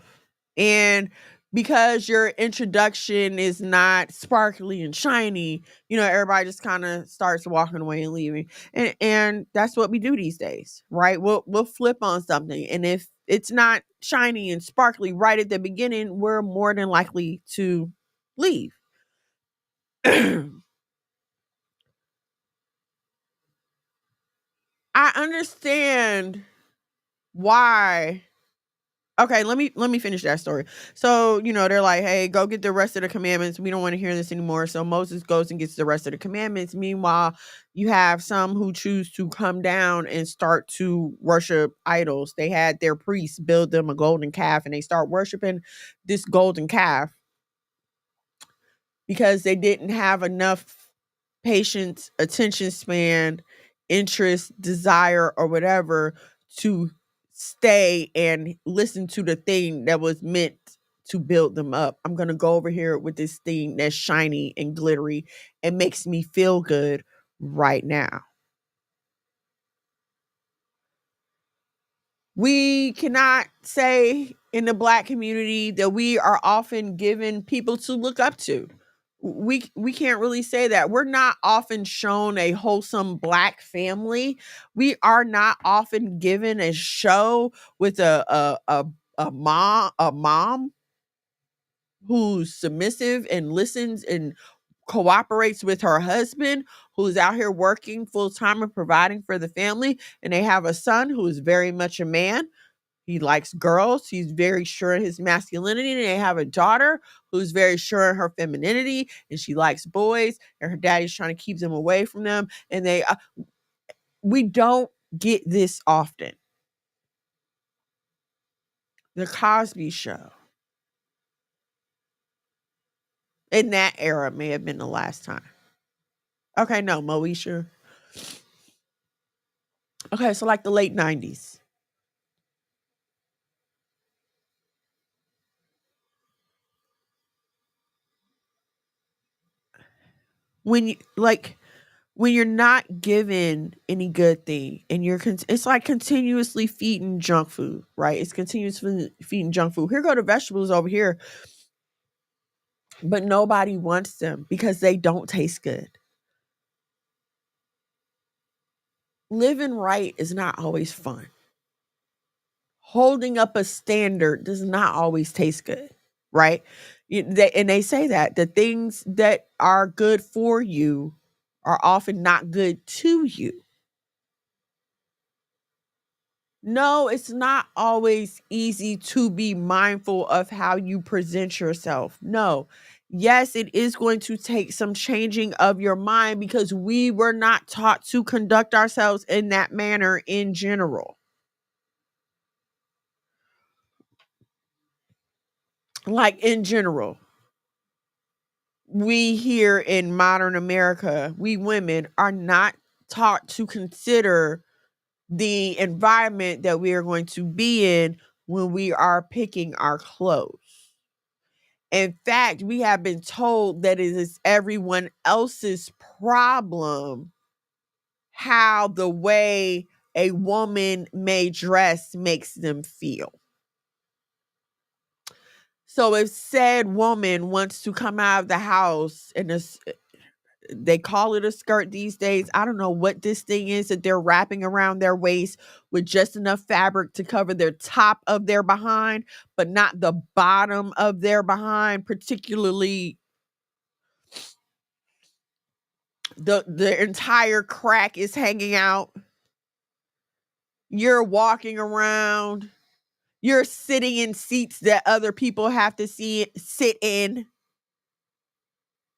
And because your introduction is not sparkly and shiny, everybody just kind of starts walking away and leaving. And that's what we do these days, right? We'll flip on something. And if it's not shiny and sparkly right at the beginning, we're more than likely to leave. I understand why. Okay, let me finish that story. So, they're like, "Hey, go get the rest of the commandments. We don't want to hear this anymore." So Moses goes and gets the rest of the commandments. Meanwhile, you have some who choose to come down and start to worship idols. They had their priests build them a golden calf, and they start worshiping this golden calf because they didn't have enough patience, attention span, interest, desire, or whatever to stay and listen to the thing that was meant to build them up. I'm going to go over here with this thing that's shiny and glittery and makes me feel good right now. We cannot say in the Black community that we are often given people to look up to. We can't really say that. We're not often shown a wholesome Black family. We are not often given a show with a mom who's submissive and listens and cooperates with her husband, who's out here working full time and providing for the family. And they have a son who is very much a man. He likes girls. He's very sure in his masculinity. And they have a daughter who's very sure in her femininity, and she likes boys. And her daddy's trying to keep them away from them. And we don't get this often. The Cosby Show in that era may have been the last time. Okay, no, Moesha. Okay, so like the late 90s. When you like when you're not given any good thing and it's like continuously feeding junk food, right? It's continuously feeding junk food. Here go the vegetables over here, but nobody wants them because they don't taste good. Living right is not always fun. Holding up a standard does not always taste good, right? They say that the things that are good for you are often not good to you. No, it's not always easy to be mindful of how you present yourself. No. Yes, it is going to take some changing of your mind because we were not taught to conduct ourselves in that manner in general. Like in general, we here in modern America, we women are not taught to consider the environment that we are going to be in when we are picking our clothes. In fact, we have been told that it is everyone else's problem how the way a woman may dress makes them feel. So if said woman wants to come out of the house in this, they call it a skirt these days. I don't know what this thing is that they're wrapping around their waist with just enough fabric to cover their top of their behind, but not the bottom of their behind, particularly the entire crack is hanging out. You're walking around. You're sitting in seats that other people have to sit in.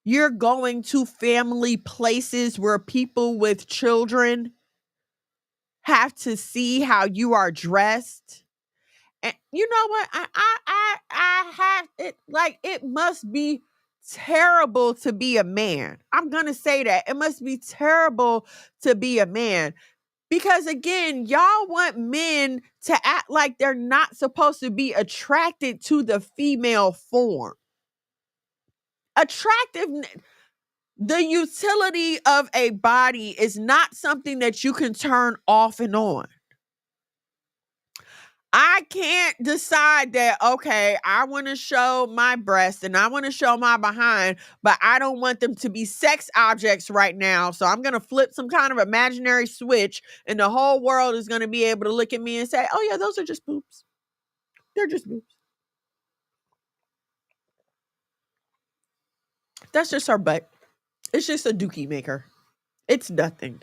You're going to family places where people with children have to see how you are dressed. And you know what? I have it, like, it must be terrible to be a man. I'm going to say that. It must be terrible to be a man. Because again, y'all want men to act like they're not supposed to be attracted to the female form. The utility of a body is not something that you can turn off and on. I can't decide that, okay, I want to show my breast and I want to show my behind, but I don't want them to be sex objects right now. So I'm going to flip some kind of imaginary switch and the whole world is going to be able to look at me and say, oh yeah, those are just boobs. They're just boobs. That's just her butt. It's just a dookie maker. It's nothing.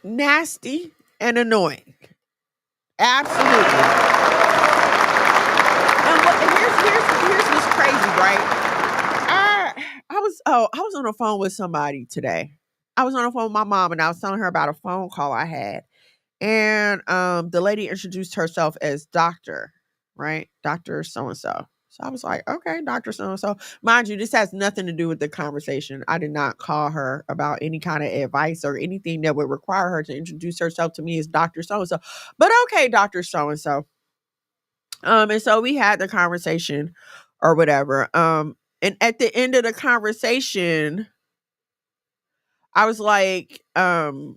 Nasty and annoying. Absolutely. And here's what's crazy, right? I was on the phone with somebody today. I was on the phone with my mom and I was telling her about a phone call I had. And the lady introduced herself as doctor, right? Dr. So-and-so. So I was like, okay, Dr. So-and-so. Mind you, this has nothing to do with the conversation. I did not call her about any kind of advice or anything that would require her to introduce herself to me as Dr. So-and-so. But okay, Dr. So-and-so. And so we had the conversation or whatever. And at the end of the conversation, I was like, well,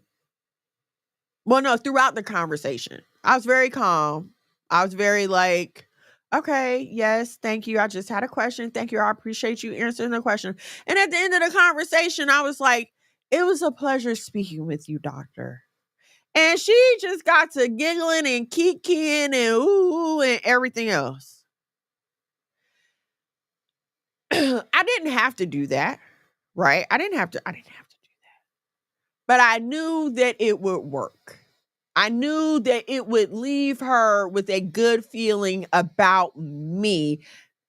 no, throughout the conversation, I was very calm. I was very like, okay, yes, thank you. I just had a question. Thank you. I appreciate you answering the question. And at the end of the conversation, I was like, it was a pleasure speaking with you, doctor. And she just got to giggling and kikiing and ooh and everything else. I didn't have to do that, right? I didn't have to do that. But I knew that it would work. I knew that it would leave her with a good feeling about me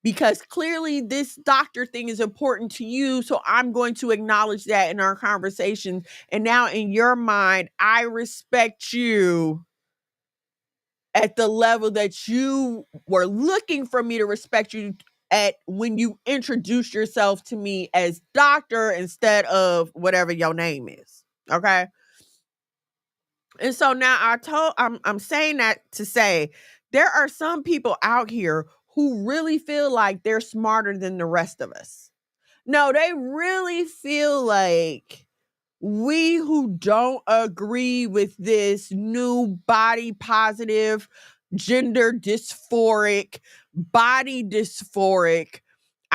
because clearly this doctor thing is important to you. So I'm going to acknowledge that in our conversation. And now in your mind, I respect you at the level that you were looking for me to respect you at when you introduced yourself to me as doctor instead of whatever your name is. Okay. And so now I'm saying that to say there are some people out here who really feel like they're smarter than the rest of us. No, they really feel like we who don't agree with this new body positive, gender dysphoric, body dysphoric,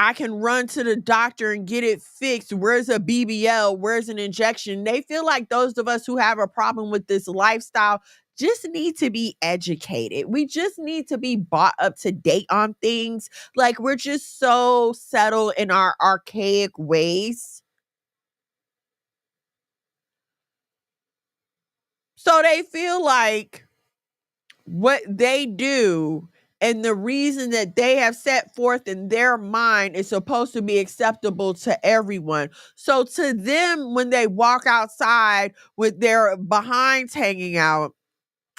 I can run to the doctor and get it fixed. Where's a BBL? Where's an injection? They feel like those of us who have a problem with this lifestyle just need to be educated. We just need to be brought up to date on things. Like we're just so settled in our archaic ways. So they feel like what they do and the reason that they have set forth in their mind is supposed to be acceptable to everyone. So to them, when they walk outside with their behinds hanging out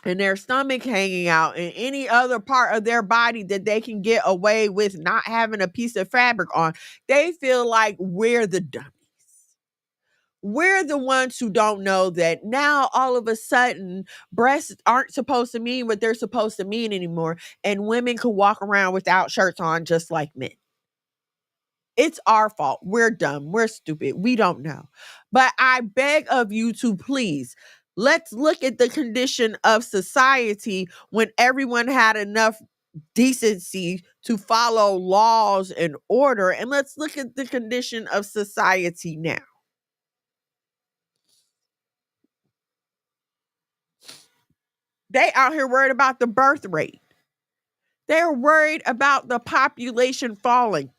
and their stomach hanging out and any other part of their body that they can get away with not having a piece of fabric on, they feel like we're the dummies. We're the ones who don't know that now all of a sudden breasts aren't supposed to mean what they're supposed to mean anymore. And women can walk around without shirts on just like men. It's our fault. We're dumb. We're stupid. We don't know. But I beg of you to please Let's look at the condition of society when everyone had enough decency to follow laws and order. And let's look at the condition of society now. They out here worried about the birth rate. They're worried about the population falling.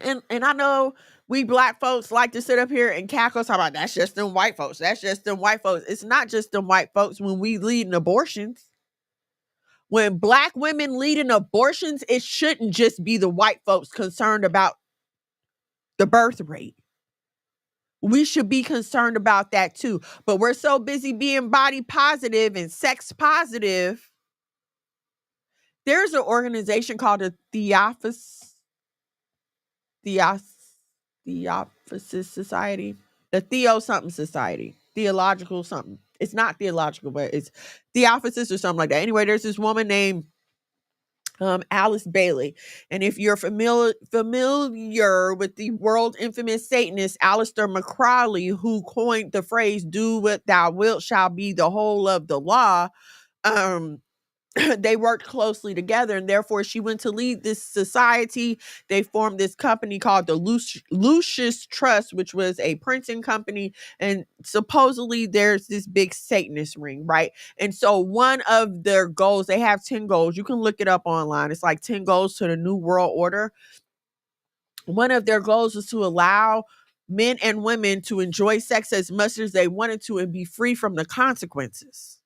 And I know we black folks like to sit up here and cackle talk about that's just them white folks. That's just them white folks. It's not just them white folks when we leading abortions. When black women leading abortions, it shouldn't just be the white folks concerned about the birth rate. We should be concerned about that too. But we're so busy being body positive and sex positive. There's an organization called the Theosophisis Society, the Theo something society, theological something. It's not theological, but it's Theosophisis or something like that. Anyway, there's this woman named Alice Bailey. And if you're familiar with the world infamous Satanist Aleister McCrawley, who coined the phrase, do what thou wilt shall be the whole of the law, they worked closely together, and therefore she went to lead this society. They formed this company called the Lucius Trust, which was a printing company, and supposedly there's this big Satanist ring, right? And so one of their goals, they have 10 goals. You can look it up online. It's like 10 goals to the New World Order. One of their goals was to allow men and women to enjoy sex as much as they wanted to and be free from the consequences.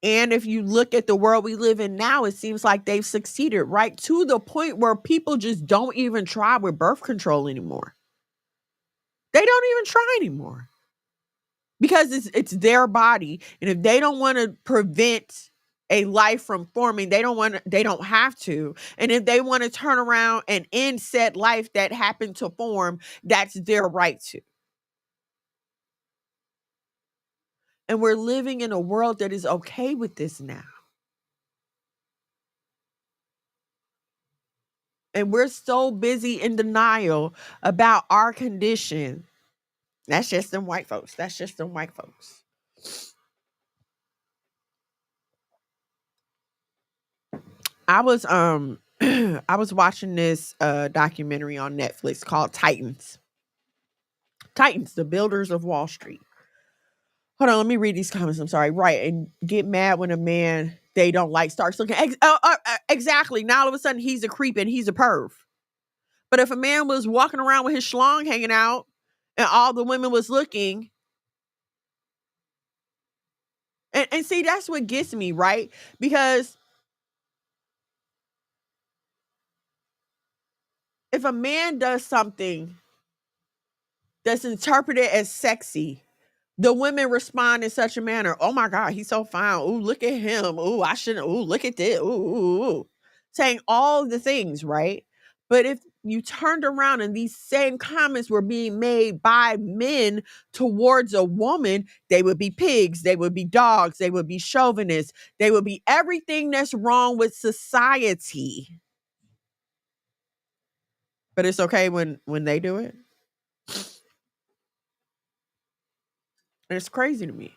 And if you look at the world we live in now, it seems like they've succeeded, right? To the point where people just don't even try with birth control anymore. They don't even try anymore because it's their body. And if they don't want to prevent a life from forming, they don't have to. And if they want to turn around and end said life that happened to form, that's their right to. And we're living in a world that is okay with this now. And we're so busy in denial about our condition. That's just them white folks. That's just them white folks. I was I was watching this documentary on Netflix called Titans. Titans, the builders of Wall Street. Hold on, let me read these comments. I'm sorry. Right. And get mad when a man they don't like starts looking. Exactly. Now all of a sudden he's a creep and he's a perv. But if a man was walking around with his schlong hanging out and all the women was looking, and see, that's what gets me, right? Because if a man does something that's interpreted as sexy, the women respond in such a manner. Oh my God, he's so fine. Ooh, look at him. Ooh, I shouldn't. Ooh, look at this. Ooh. Saying all the things, right? But if you turned around and these same comments were being made by men towards a woman, they would be pigs, they would be dogs, they would be chauvinists, they would be everything that's wrong with society. But it's okay when they do it. And it's crazy to me.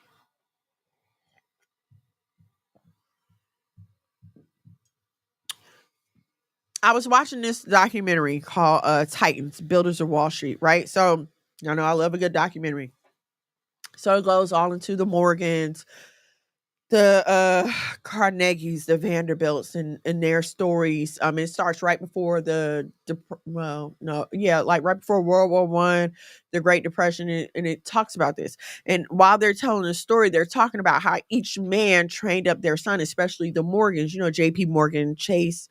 I was watching this documentary called Titans, Builders of Wall Street, right? So, y'all know I love a good documentary. So it goes all into the Morgans, the Carnegies, the Vanderbilts, and their stories. It starts right before like right before World War I, the Great Depression, and it talks about this. And while they're telling the story, they're talking about how each man trained up their son, especially the Morgans. You know, J.P. Morgan Chase,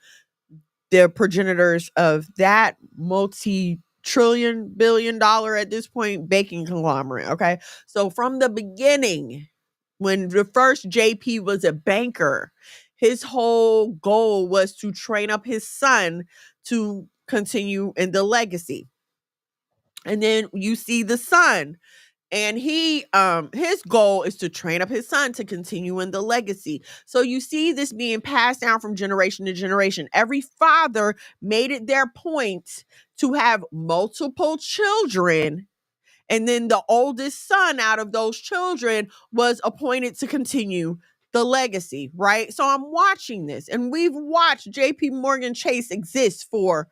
the progenitors of that multi-trillion billion dollar at this point banking conglomerate. Okay. So from the beginning, when the first JP was a banker, his whole goal was to train up his son to continue in the legacy. And then you see the son, and he his goal is to train up his son to continue in the legacy. So you see this being passed down from generation to generation. Every father made it their point to have multiple children And then the oldest son out of those children was appointed to continue the legacy, right? So I'm watching this, and we've watched JP Morgan Chase exist for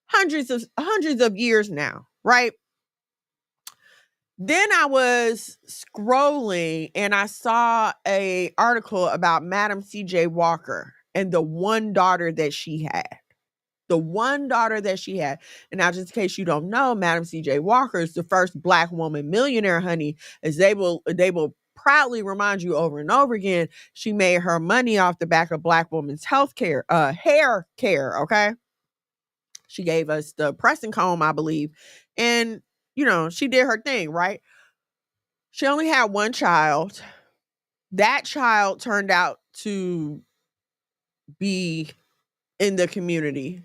hundreds of years now, right? Then I was scrolling and I saw a article about Madam CJ Walker and the one daughter that she had. The one daughter that she had. And now, just in case you don't know, Madam CJ Walker is the first Black woman millionaire, honey, as they will proudly remind you over and over again. She made her money off the back of Black women's hair care, okay? She gave us the pressing comb, I believe. And, she did her thing, right? She only had one child. That child turned out to be in the community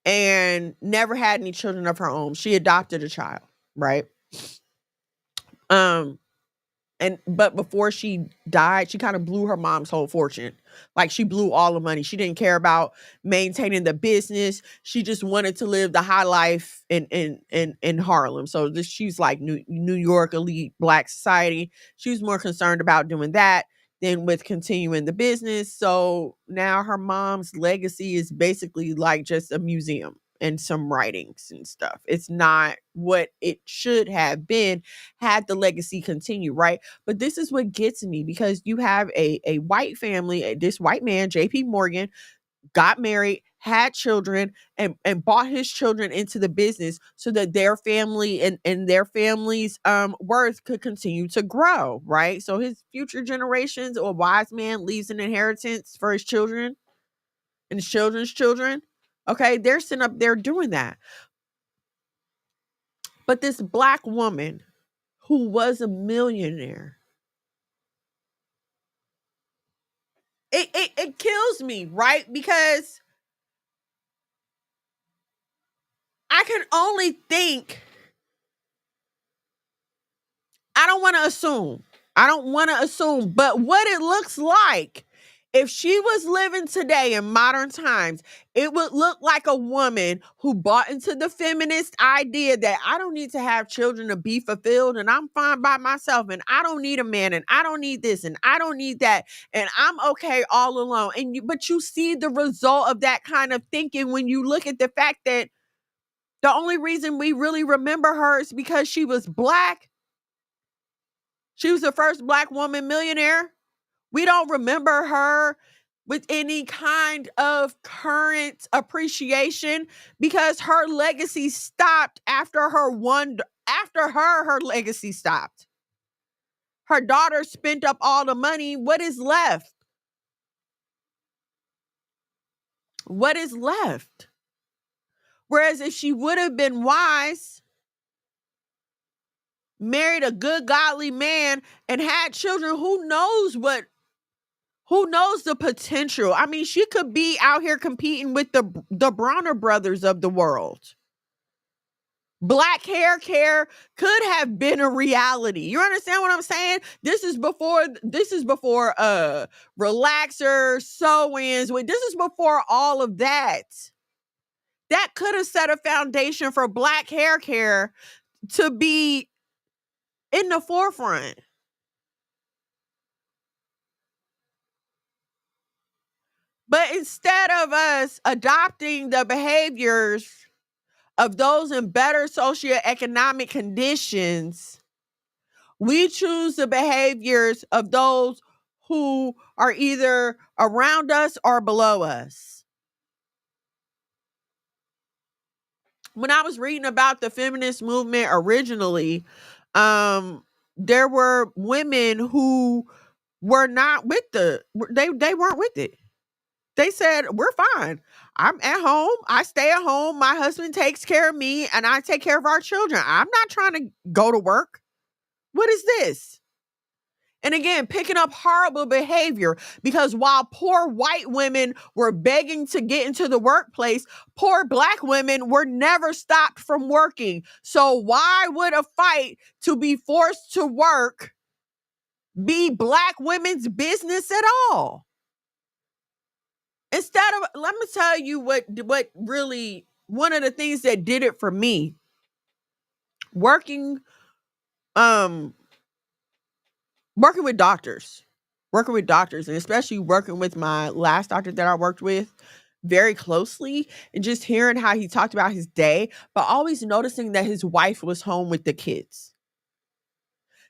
and never had any children of her own. She adopted a child, right? But before she died, she kind of blew her mom's whole fortune. Like, she blew all the money. She didn't care about maintaining the business. She just wanted to live the high life in Harlem. So she's like New York elite Black society. She was more concerned about doing that than with continuing the business. So now her mom's legacy is basically like just a museum and some writings and stuff. It's not what it should have been had the legacy continue, right? But this is what gets me, because you have a white family. This white man, JP Morgan, got married, had children, and brought his children into the business so that their family and their family's worth could continue to grow, right? So his future generations, or wise man, leaves an inheritance for his children and his children's children. Okay, they're sitting up there doing that. But this Black woman who was a millionaire, it kills me, right? Because I can only think, I don't want to assume, but what it looks like, if she was living today in modern times, it would look like a woman who bought into the feminist idea that I don't need to have children to be fulfilled, and I'm fine by myself, and I don't need a man, and I don't need this, and I don't need that, and I'm okay all alone. But you see the result of that kind of thinking when you look at the fact that the only reason we really remember her is because she was Black. She was the first Black woman millionaire. We don't remember her with any kind of current appreciation because her legacy stopped after her legacy stopped. Her daughter spent up all the money. What is left? What is left? Whereas if she would have been wise, married a good godly man, and had children, who knows the potential? I mean, she could be out here competing with the Bronner brothers of the world. Black hair care could have been a reality. You understand what I'm saying? This is before relaxers, sew-ins. This is before all of that. That could have set a foundation for Black hair care to be in the forefront. But instead of us adopting the behaviors of those in better socioeconomic conditions, we choose the behaviors of those who are either around us or below us. When I was reading about the feminist movement originally, there were women who were not with they weren't with it. They said, we're fine. I'm at home. I stay at home. My husband takes care of me and I take care of our children. I'm not trying to go to work. What is this? And again, picking up horrible behavior, because while poor white women were begging to get into the workplace, poor Black women were never stopped from working. So why would a fight to be forced to work be Black women's business at all? Instead of, let me tell you what really, one of the things that did it for me, working um working with doctors, and especially working with my last doctor that I worked with very closely, and just hearing how he talked about his day, but always noticing that his wife was home with the kids.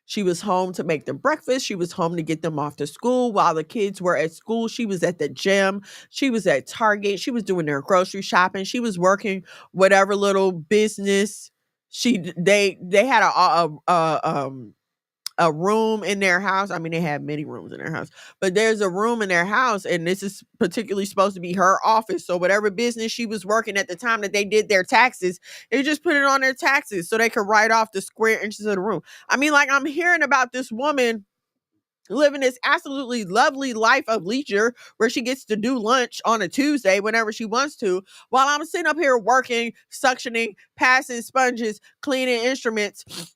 She was home to make them breakfast. She was home to get them off to school. While the kids were at school, she was at the gym. She was at Target. She was doing their grocery shopping. She was working whatever little business they had a room in their house. I mean, they had many rooms in their house, but there's a room in their house, and this is particularly supposed to be her office. So whatever business she was working at the time that they did their taxes, they just put it on their taxes so they could write off the square inches of the room. I mean, like, I'm hearing about this woman living this absolutely lovely life of leisure where she gets to do lunch on a Tuesday whenever she wants to, while I'm sitting up here working, suctioning, passing sponges, cleaning instruments,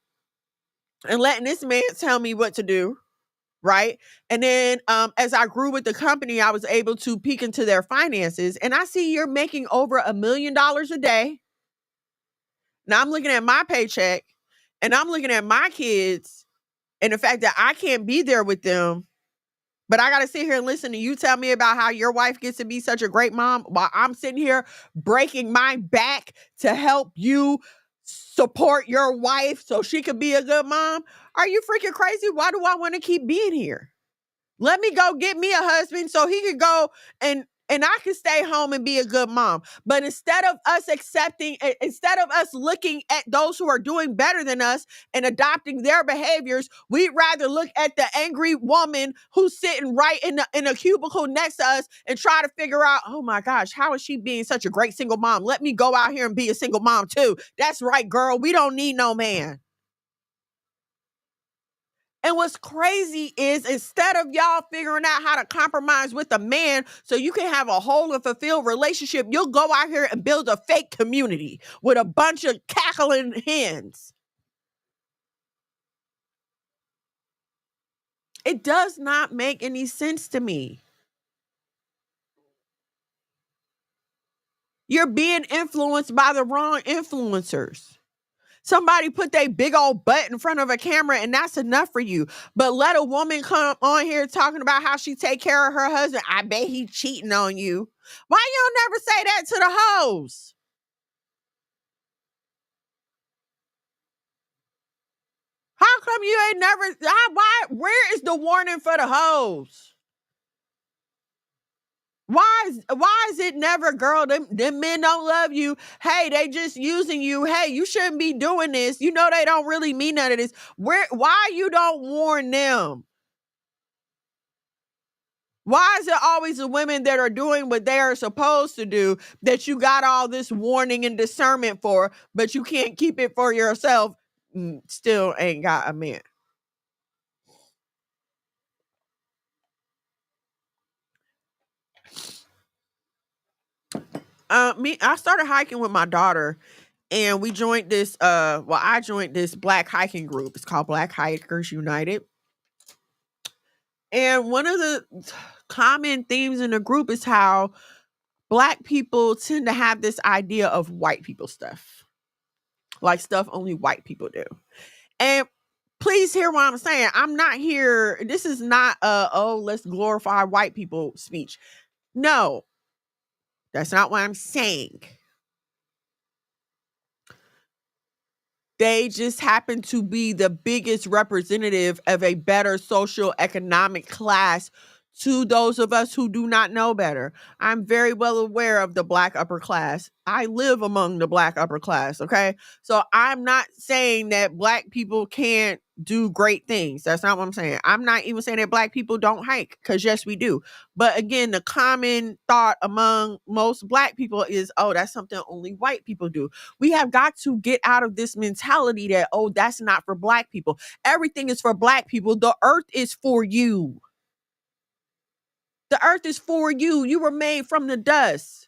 and letting this man tell me what to do, right? And then as I grew with the company, I was able to peek into their finances, and I see you're making over $1 million a day. Now I'm looking at my paycheck, and I'm looking at my kids, and the fact that I can't be there with them, but I got to sit here and listen to you tell me about how your wife gets to be such a great mom while I'm sitting here breaking my back to help you support your wife so she could be a good mom. Are you freaking crazy? Why do I want to keep being here? Let me go get me a husband so he could go and I can stay home and be a good mom. But instead of us looking at those who are doing better than us and adopting their behaviors, we'd rather look at the angry woman who's sitting right in a cubicle next to us and try to figure out, oh my gosh, how is she being such a great single mom? Let me go out here and be a single mom too. That's right, girl. We don't need no man. And what's crazy is, instead of y'all figuring out how to compromise with a man so you can have a whole and fulfilled relationship, you'll go out here and build a fake community with a bunch of cackling hens. It does not make any sense to me. You're being influenced by the wrong influencers. Somebody put their big old butt in front of a camera and that's enough for you. But let a woman come on here talking about how she take care of her husband. I bet he cheating on you. Why you don't never say that to the hoes? How come you ain't never, where is the warning for the hoes? Why is it never, girl, them men don't love you. Hey, they just using you. Hey, you shouldn't be doing this. You know they don't really mean none of this. Why you don't warn them? Why is it always the women that are doing what they are supposed to do that you got all this warning and discernment for, but you can't keep it for yourself? Still ain't got a man. I started hiking with my daughter, and we joined this I joined this black hiking group. It's called Black Hikers United. And one of the common themes in the group is how black people tend to have this idea of white people stuff. Like stuff only white people do. And please hear what I'm saying. I'm not here. This is not let's glorify white people speech. No, that's not what I'm saying. They just happen to be the biggest representative of a better social economic class to those of us who do not know better. I'm very well aware of the black upper class. I live among the black upper class, okay? So I'm not saying that black people can't do great things. That's not what I'm saying. I'm not even saying that black people don't hike, because yes, we do. But again, the common thought among most black people is, oh, that's something only white people do. We have got to get out of this mentality that, oh, that's not for black people. Everything is for black people. The earth is for you. The earth is for you. You were made from the dust.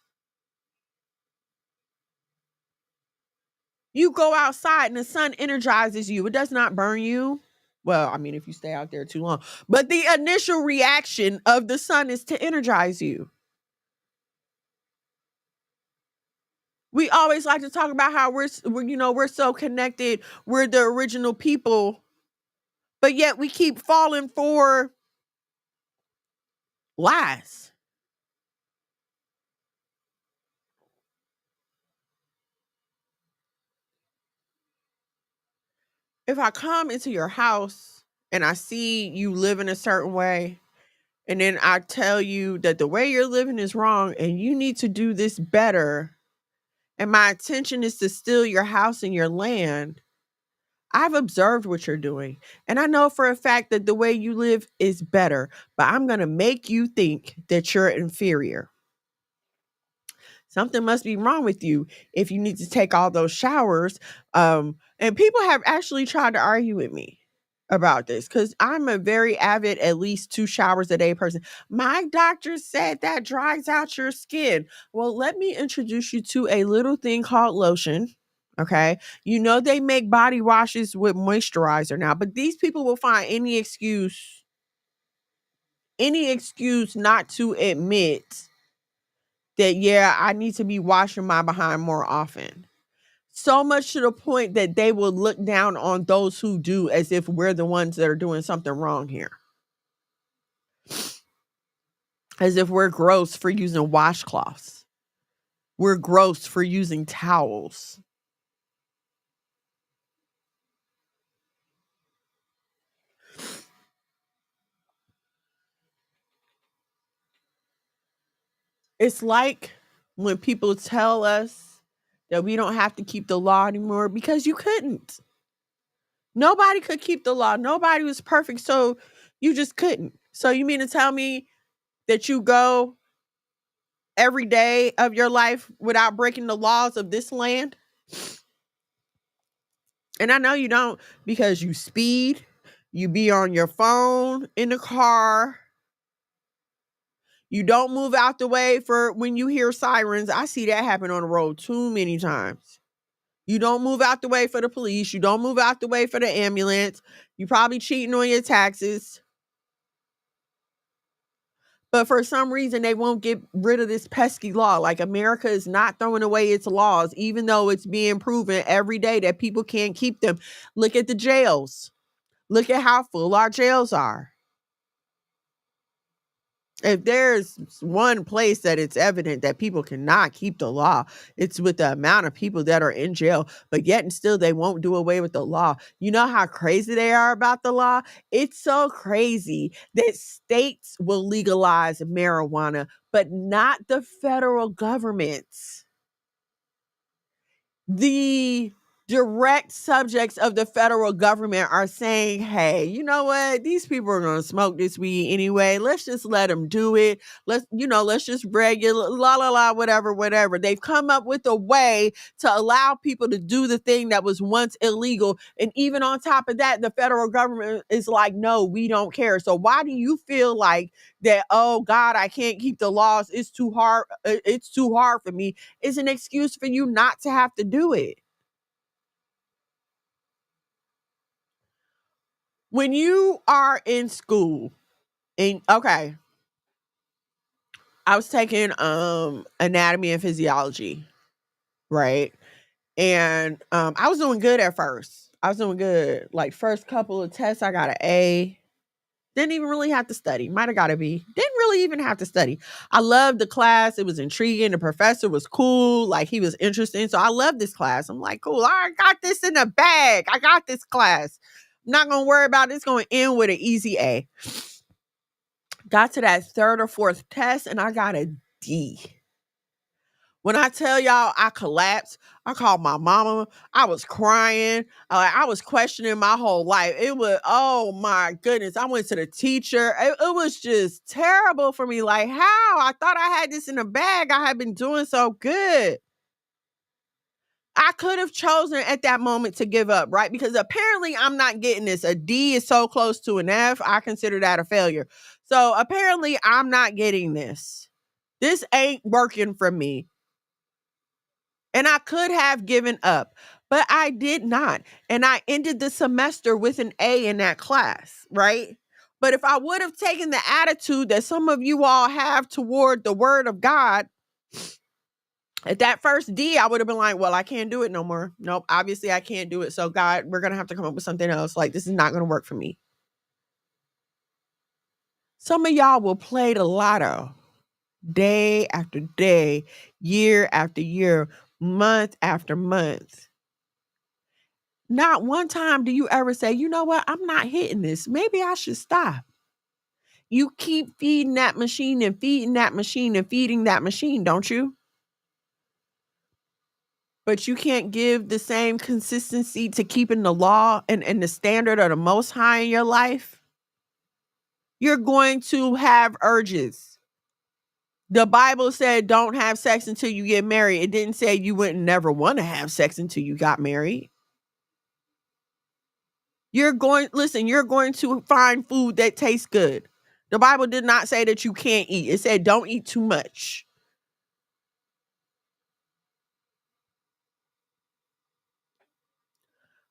You go outside and the sun energizes you. It does not burn you. Well, I mean, if you stay out there too long. But the initial reaction of the sun is to energize you. We always like to talk about how we're so connected. We're the original people. But yet we keep falling for lies. If I come into your house and I see you living a certain way, and then I tell you that the way you're living is wrong and you need to do this better, and my intention is to steal your house and your land, I've observed what you're doing. And I know for a fact that the way you live is better, but I'm going to make you think that you're inferior. Something must be wrong with you if you need to take all those showers. And people have actually tried to argue with me about this because I'm a very avid, at least 2 showers a day person. My doctor said that dries out your skin. Well, let me introduce you to a little thing called lotion. Okay. You know, they make body washes with moisturizer now, but these people will find any excuse not to admit that, yeah, I need to be washing my behind more often. So much to the point that they will look down on those who do as if we're the ones that are doing something wrong here. As if we're gross for using washcloths. We're gross for using towels. It's like when people tell us that we don't have to keep the law anymore because you couldn't. Nobody could keep the law. Nobody was perfect. So you just couldn't. So you mean to tell me that you go every day of your life without breaking the laws of this land? And I know you don't because you speed, you be on your phone in the car. You don't move out the way for when you hear sirens. I see that happen on the road too many times. You don't move out the way for the police. You don't move out the way for the ambulance. You probably cheating on your taxes. But for some reason, they won't get rid of this pesky law. Like America is not throwing away its laws, even though it's being proven every day that people can't keep them. Look at the jails. Look at how full our jails are. If there's one place that it's evident that people cannot keep the law, it's with the amount of people that are in jail, but yet and still they won't do away with the law. You know how crazy they are about the law? It's so crazy that states will legalize marijuana, but not the federal governments. The direct subjects of the federal government are saying, hey, you know what? These people are going to smoke this weed anyway. Let's just let them do it. Let's just regular, whatever. They've come up with a way to allow people to do the thing that was once illegal. And even on top of that, the federal government is like, no, we don't care. So why do you feel like that? Oh God, I can't keep the laws. It's too hard. It's too hard for me. It's an excuse for you not to have to do it. When you are in school and okay, I was taking anatomy and physiology, right? And I was doing good at first. I was doing good. Like first couple of tests, I got an A. Didn't even really have to study. Might have got a B. Didn't really even have to study. I loved the class. It was intriguing. The professor was cool. Like he was interesting. So I loved this class. I'm like, cool. I got this in the bag. I got this class. I'm not going to worry about it. It's going to end with an easy A. Got to that third or fourth test and I got a D. When I tell y'all I collapsed, I called my mama. I was crying. I was questioning my whole life. It was, oh my goodness. I went to the teacher. It was just terrible for me. Like, how? I thought I had this in the bag. I had been doing so good. I could have chosen at that moment to give up, right? Because apparently I'm not getting this. A D is so close to an F. I consider that a failure. So apparently I'm not getting this. This ain't working for me. And I could have given up, but I did not. And I ended the semester with an A in that class, right? But if I would have taken the attitude that some of you all have toward the word of God, at that first D, I would have been like, well, I can't do it no more. Nope, obviously I can't do it. So God, we're going to have to come up with something else. Like, this is not going to work for me. Some of y'all will play the lotto day after day, year after year, month after month. Not one time do you ever say, you know what, I'm not hitting this. Maybe I should stop. You keep feeding that machine and feeding that machine and feeding that machine, don't you? But you can't give the same consistency to keeping the law and the standard of the Most High in your life. You're going to have urges. The Bible said don't have sex until you get married. It didn't say you wouldn't never want to have sex until you got married. You're going to find food that tastes good. The Bible did not say that you can't eat. It said don't eat too much.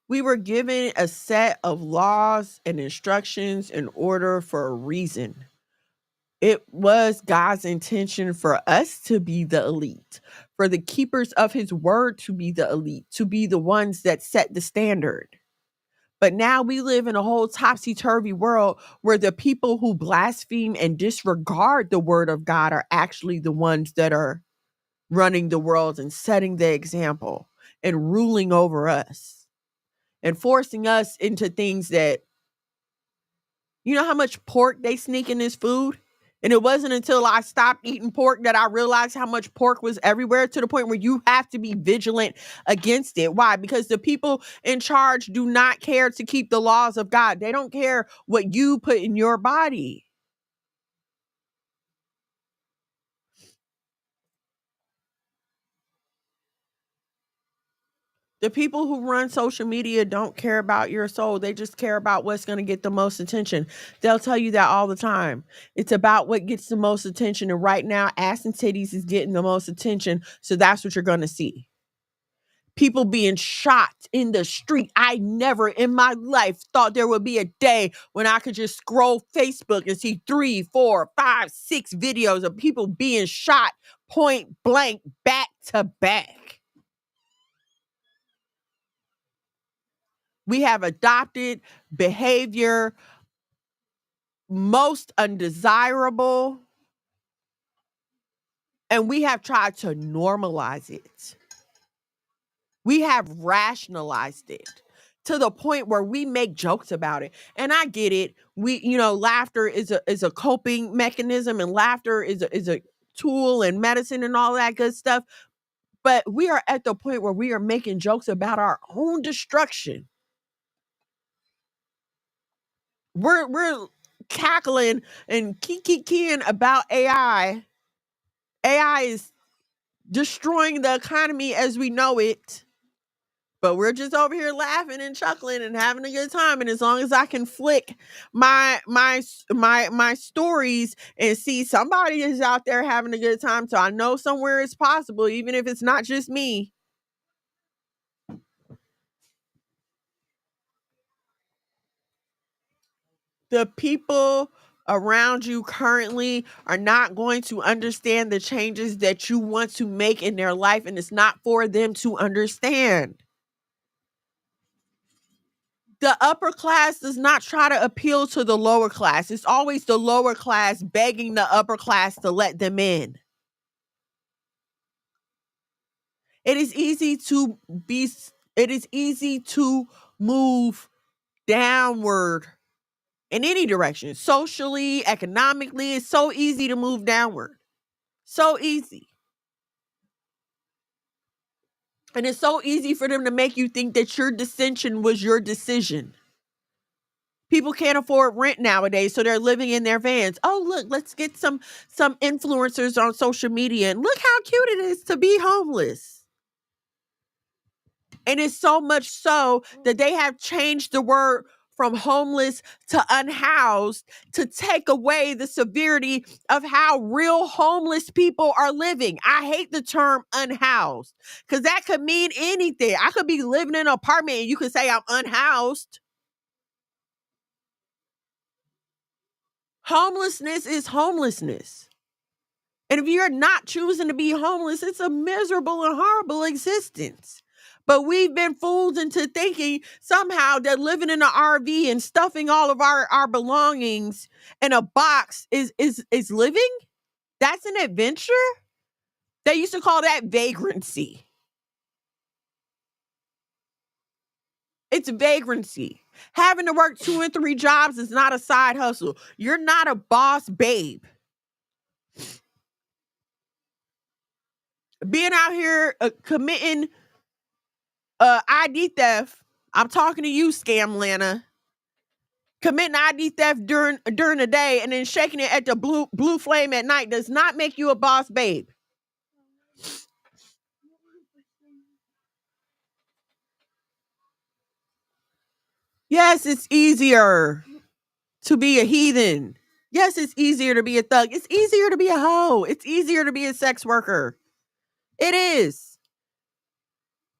We were given a set of laws and instructions in order for a reason. It was God's intention for us to be the elite, for the keepers of his word to be the elite, to be the ones that set the standard. But now we live in a whole topsy-turvy world where the people who blaspheme and disregard the word of God are actually the ones that are running the world and setting the example and ruling over us and forcing us into things that, you know how much pork they sneak in this food? And it wasn't until I stopped eating pork that I realized how much pork was everywhere, to the point where you have to be vigilant against it. Why? Because the people in charge do not care to keep the laws of God. They don't care what you put in your body. The people who run social media don't care about your soul. They just care about what's going to get the most attention. They'll tell you that all the time. It's about what gets the most attention. And right now, ass and titties is getting the most attention. So that's what you're going to see. People being shot in the street. I never in my life thought there would be a day when I could just scroll Facebook and see 3, 4, 5, 6 videos of people being shot point blank, back to back. We have adopted behavior most undesirable, and we have tried to normalize it. We have rationalized it to the point where we make jokes about it. And I get it. Laughter is a coping mechanism, and laughter is a tool and medicine and all that good stuff. But we are at the point where we are making jokes about our own destruction. We're cackling and kikiing about AI. AI is destroying the economy as we know it. But we're just over here laughing and chuckling and having a good time. And as long as I can flick my stories and see somebody is out there having a good time, so I know somewhere it's possible, even if it's not just me. The people around you currently are not going to understand the changes that you want to make in their life, and it's not for them to understand. The upper class does not try to appeal to the lower class. It's always the lower class begging the upper class to let them in. It is easy to move downward in any direction. Socially, economically, it's so easy to move downward. So easy. And it's so easy for them to make you think that your dissension was your decision. People can't afford rent nowadays, so they're living in their vans. Oh, look, let's get some influencers on social media, and look how cute it is to be homeless. And it's so much so that they have changed the word from homeless to unhoused to take away the severity of how real homeless people are living. I hate the term unhoused because that could mean anything. I could be living in an apartment and you could say I'm unhoused. Homelessness is homelessness. And if you're not choosing to be homeless, it's a miserable and horrible existence. But we've been fooled into thinking somehow that living in an RV and stuffing all of our belongings in a box is living. That's an adventure. They used to call that vagrancy. It's vagrancy. Having to work 2 and 3 jobs is not a side hustle. You're not a boss babe. Being out here committing ID theft. I'm talking to you, Scam Lana. Committing ID theft during the day and then shaking it at the blue flame at night does not make you a boss babe. Yes, it's easier to be a heathen. Yes, it's easier to be a thug. It's easier to be a hoe. It's easier to be a sex worker. It is.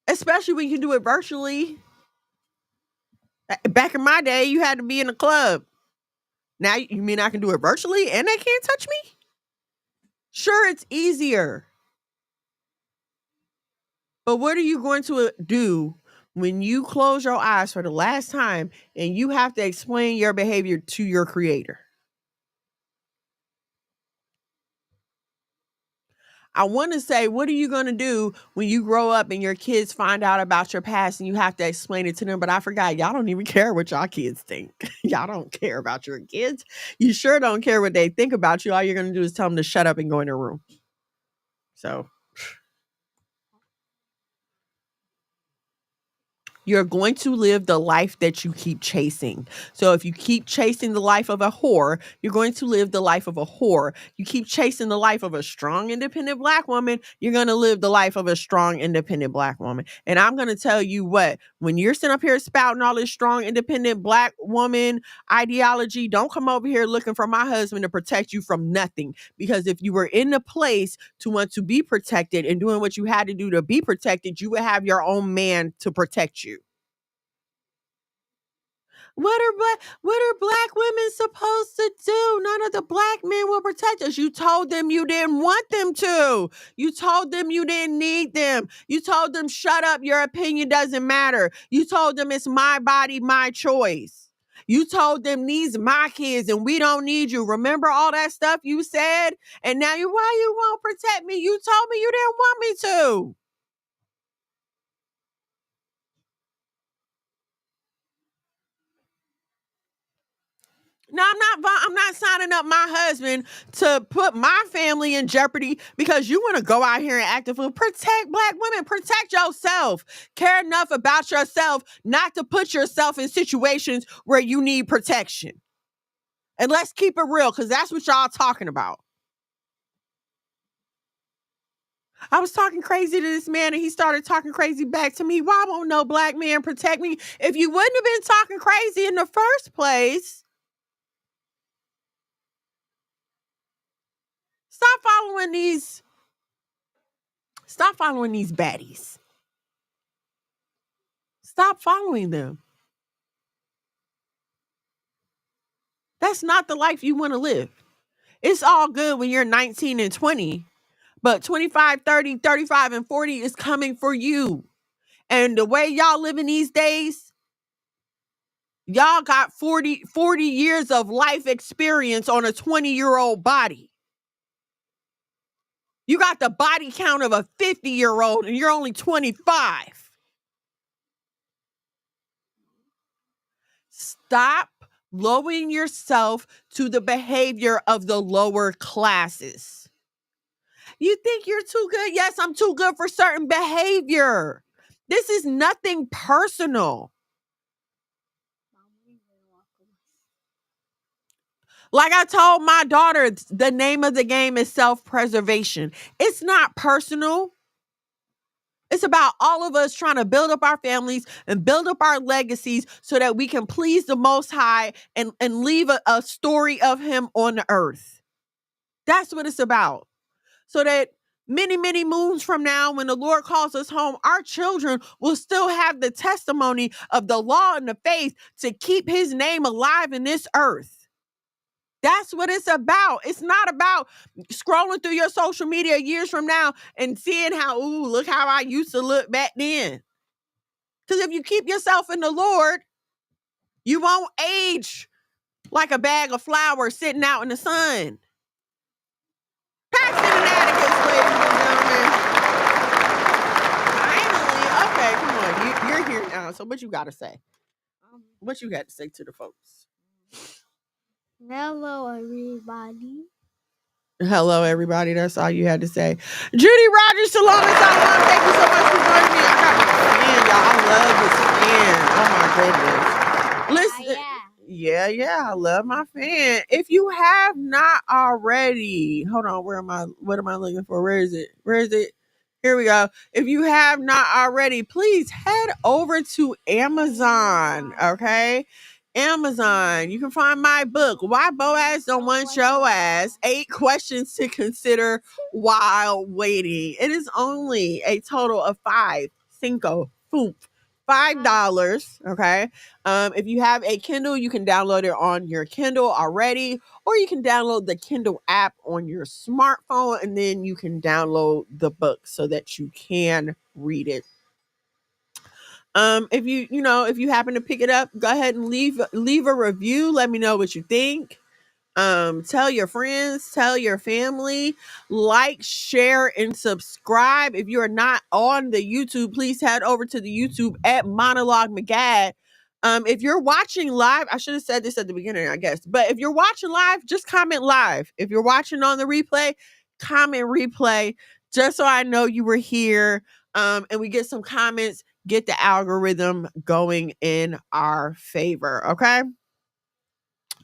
Especially when you can do it virtually. Back in my day, you had to be in a club. Now, you mean I can do it virtually and they can't touch me? Sure, it's easier. But what are you going to do when you close your eyes for the last time and you have to explain your behavior to your creator? I want to say, what are you going to do when you grow up and your kids find out about your past and you have to explain it to them? But I forgot, y'all don't even care what y'all kids think. Y'all don't care about your kids. You sure don't care what they think about you. All you're going to do is tell them to shut up and go in their room. So you're going to live the life that you keep chasing. So if you keep chasing the life of a whore, you're going to live the life of a whore. You keep chasing the life of a strong, independent Black woman, you're going to live the life of a strong, independent Black woman. And I'm going to tell you what, when you're sitting up here spouting all this strong, independent Black woman ideology, don't come over here looking for my husband to protect you from nothing. Because if you were in the place to want to be protected and doing what you had to do to be protected, you would have your own man to protect you. What are Black women supposed to do? None of the Black men will protect us. You told them you didn't want them to. You told them you didn't need them. You told them, shut up, your opinion doesn't matter. You told them it's my body, my choice. You told them these my kids and we don't need you. Remember all that stuff you said? And now why you won't protect me? You told me you didn't want me to. No, I'm not signing up my husband to put my family in jeopardy because you want to go out here and act a fool. Protect Black women. Protect yourself. Care enough about yourself not to put yourself in situations where you need protection. And let's keep it real because that's what y'all talking about. I was talking crazy to this man and he started talking crazy back to me. Why won't no Black man protect me? If you wouldn't have been talking crazy in the first place, Stop following these baddies. Stop following them. That's not the life you want to live. It's all good when you're 19 and 20, but 25, 30, 35, and 40 is coming for you. And the way y'all living these days, y'all got 40 years of life experience on a 20-year-old body. You got the body count of a 50-year-old and you're only 25. Stop lowering yourself to the behavior of the lower classes. You think you're too good? Yes, I'm too good for certain behavior. This is nothing personal. Like I told my daughter, the name of the game is self-preservation. It's not personal. It's about all of us trying to build up our families and build up our legacies so that we can please the Most High and leave a story of him on the earth. That's what it's about. So that many, many moons from now, when the Lord calls us home, our children will still have the testimony of the law and the faith to keep his name alive in this earth. That's what it's about. It's not about scrolling through your social media years from now and seeing how, ooh, look how I used to look back then. Because if you keep yourself in the Lord, you won't age like a bag of flowers sitting out in the sun. Paxton and Atticus, ladies and gentlemen. Finally, okay, come on. You're here now. So what you got to say? What you got to say to the folks? Hello, everybody. Hello, everybody. That's all you had to say. Judy Rogers, Salon and Salon. Thank you so much for joining me. I got my fan, y'all. I love this fan. Oh my goodness. Listen. Yeah. I love my fan. If you have not already, hold on. What am I looking for? Where is it? Here we go. If you have not already, please head over to Amazon. Okay. Amazon. You can find my book, Why Boaz Don't Want Your Ass, 8 Questions to Consider While Waiting. It is only a total of $5. Okay. If you have a Kindle, you can download it on your Kindle already, or you can download the Kindle app on your smartphone, and then you can download the book so that you can read it. If you happen to pick it up, go ahead and leave a review. Let me know what you think. Tell your friends, tell your family, like, share, and subscribe. If you are not on the YouTube, please head over to the YouTube at Monologue McGad. If you're watching live, I should have said this at the beginning, I guess, but if you're watching live, just comment live. If you're watching on the replay, comment replay, just so I know you were here. And we get some comments, get the algorithm going in our favor. Okay.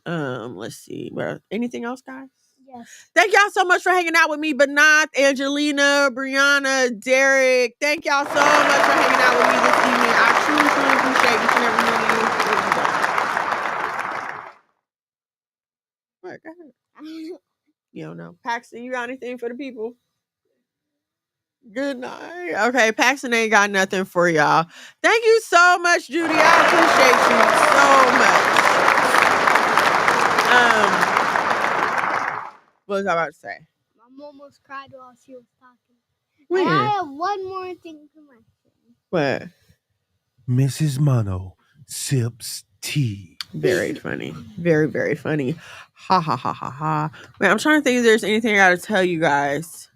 Let's see. Well, anything else, guys? Yes. Thank y'all so much for hanging out with me, Banath, Angelina, Brianna, Derek. Thank y'all so much for hanging out with me this evening. I truly, truly appreciate each and every one of you. What? Go ahead. You don't know. Paxton, you got anything for the people? Good night. Okay, Paxton ain't got nothing for y'all. Thank you so much, Judy. I appreciate you so much. What was I about to say? Mom almost cried while she was talking. When? I have one more thing to mention. What? Mrs. Mono sips tea. Very funny. Very, very funny. Ha ha ha ha ha. Man, I'm trying to think if there's anything I gotta tell you guys.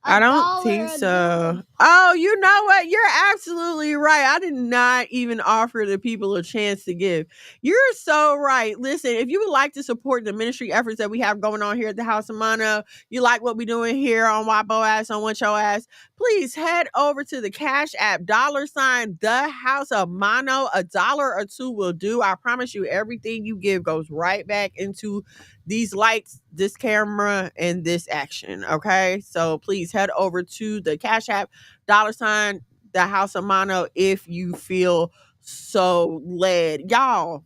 I don't think so. Oh, you know what? You're absolutely right. I did not even offer the people a chance to give. You're so right. Listen, if you would like to support the ministry efforts that we have going on here at the House of Mono, you like what we're doing here on Why Boaz Don't Want Your Ass, please head over to the Cash App, $ the House of Mono. $1 or $2 will do. I promise you, everything you give goes right back into these lights, this camera, and this action. Okay, so please head over to the Cash App, $ the House of Mono, if you feel so led. Y'all,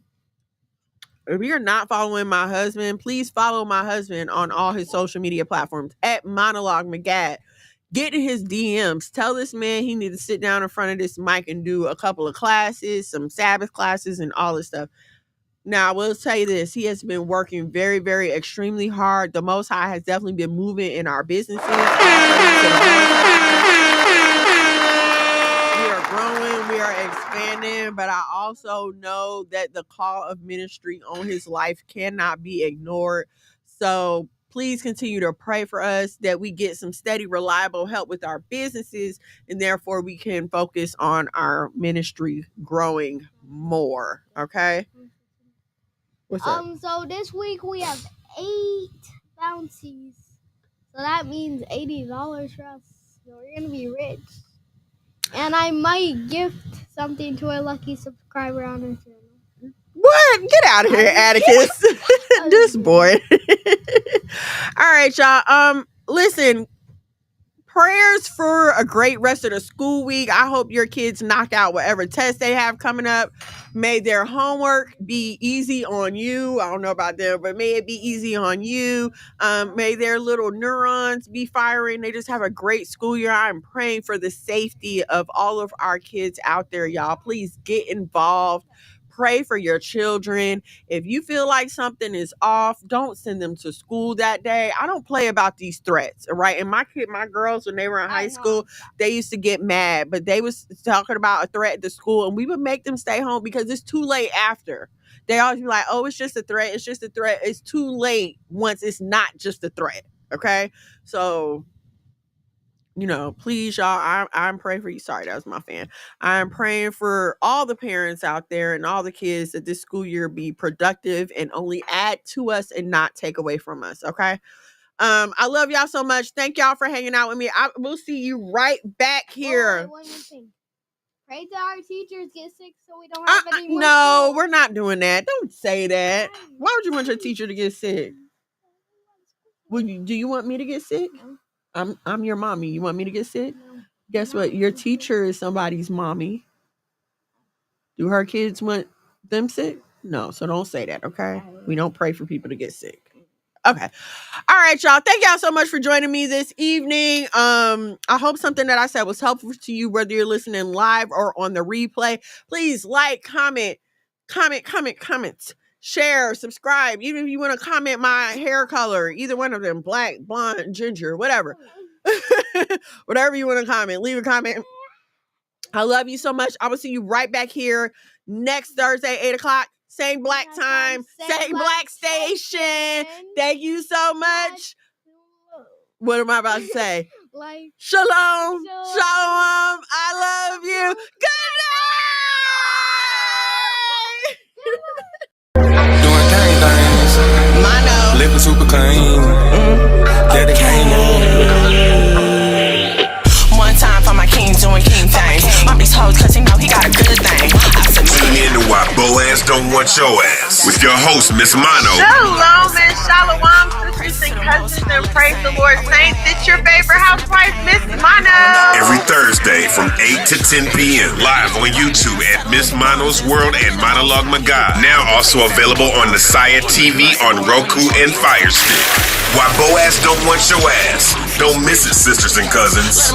if you're not following my husband, please follow my husband on all his social media platforms at Monologue McGad. Get in his DMs. Tell this man he need to sit down in front of this mic and do a couple of classes, some Sabbath classes, and all this stuff. Now, I will tell you this. He has been working very, very extremely hard. The Most High has definitely been moving in our businesses. We are growing. We are expanding. But I also know that the call of ministry on his life cannot be ignored. So please continue to pray for us that we get some steady, reliable help with our businesses. And therefore, we can focus on our ministry growing more. Okay? What's up? So this week we have 8 bounties. So that means $80 for us. So we're gonna be rich. And I might gift something to a lucky subscriber on our channel. What? Get out of here, Atticus. This boy. All right, y'all. Listen. Prayers for a great rest of the school week. I hope your kids knock out whatever tests they have coming up. May their homework be easy on you. I don't know about them, but may it be easy on you. May their little neurons be firing. They just have a great school year. I'm praying for the safety of all of our kids out there, y'all. Please get involved. pray for your children. If you feel like something is off, don't send them to school that day. I don't play about these threats, all right? And my girls, when they were in high school, they used to get mad, but they was talking about a threat at the school, and we would make them stay home because it's too late after. They always be like, oh, it's just a threat. It's just a threat. It's too late once it's not just a threat, okay? So, please, y'all, I'm praying for you. Sorry, that was my fan. I'm praying for all the parents out there and all the kids that this school year be productive and only add to us and not take away from us, okay? I love y'all so much. Thank y'all for hanging out with me. We'll see you right back here. One more thing. Pray that our teachers get sick so we don't have any more No, school. we're not doing that. Don't say that. Why would you want your teacher to get sick? Do you want me to get sick? No. I'm your mommy. You want me to get sick? No. Guess what? Your teacher is somebody's mommy. Do her kids want them sick? No, so don't say that, okay? We don't pray for people to get sick. Okay. All right, y'all. Thank y'all so much for joining me this evening. I hope something that I said was helpful to you, whether you're listening live or on the replay. Please like, comment, share, subscribe. Even if you want to comment my hair color, either one of them, black, blonde, ginger, whatever. Whatever you want to comment, leave a comment. I love you so much. I will see you right back here next Thursday, 8 o'clock. Same black time, same black station. Thank you so much. What am I about to say? Shalom. Shalom. I love you. Good night. Doing gang things. Mono. Living super clean. That it came up. One time for my king doing king things. Mommy's hoes cause he know he got a good thing. I submit. Tune in to Why Boaz Don't Want Your Ass with your host, Miss Mono. Shalom and shalom, sisters and cousins, and praise the Lord saints. It's your favorite housewife, Miss Mono. Every Thursday from 8 to 10 p.m. live on YouTube at Miss Mono's World and Monologue Magad. Now also available on the Saya TV on Roku and Fire Stick. Why Boaz Don't Want Your Ass. Don't miss it, sisters and cousins.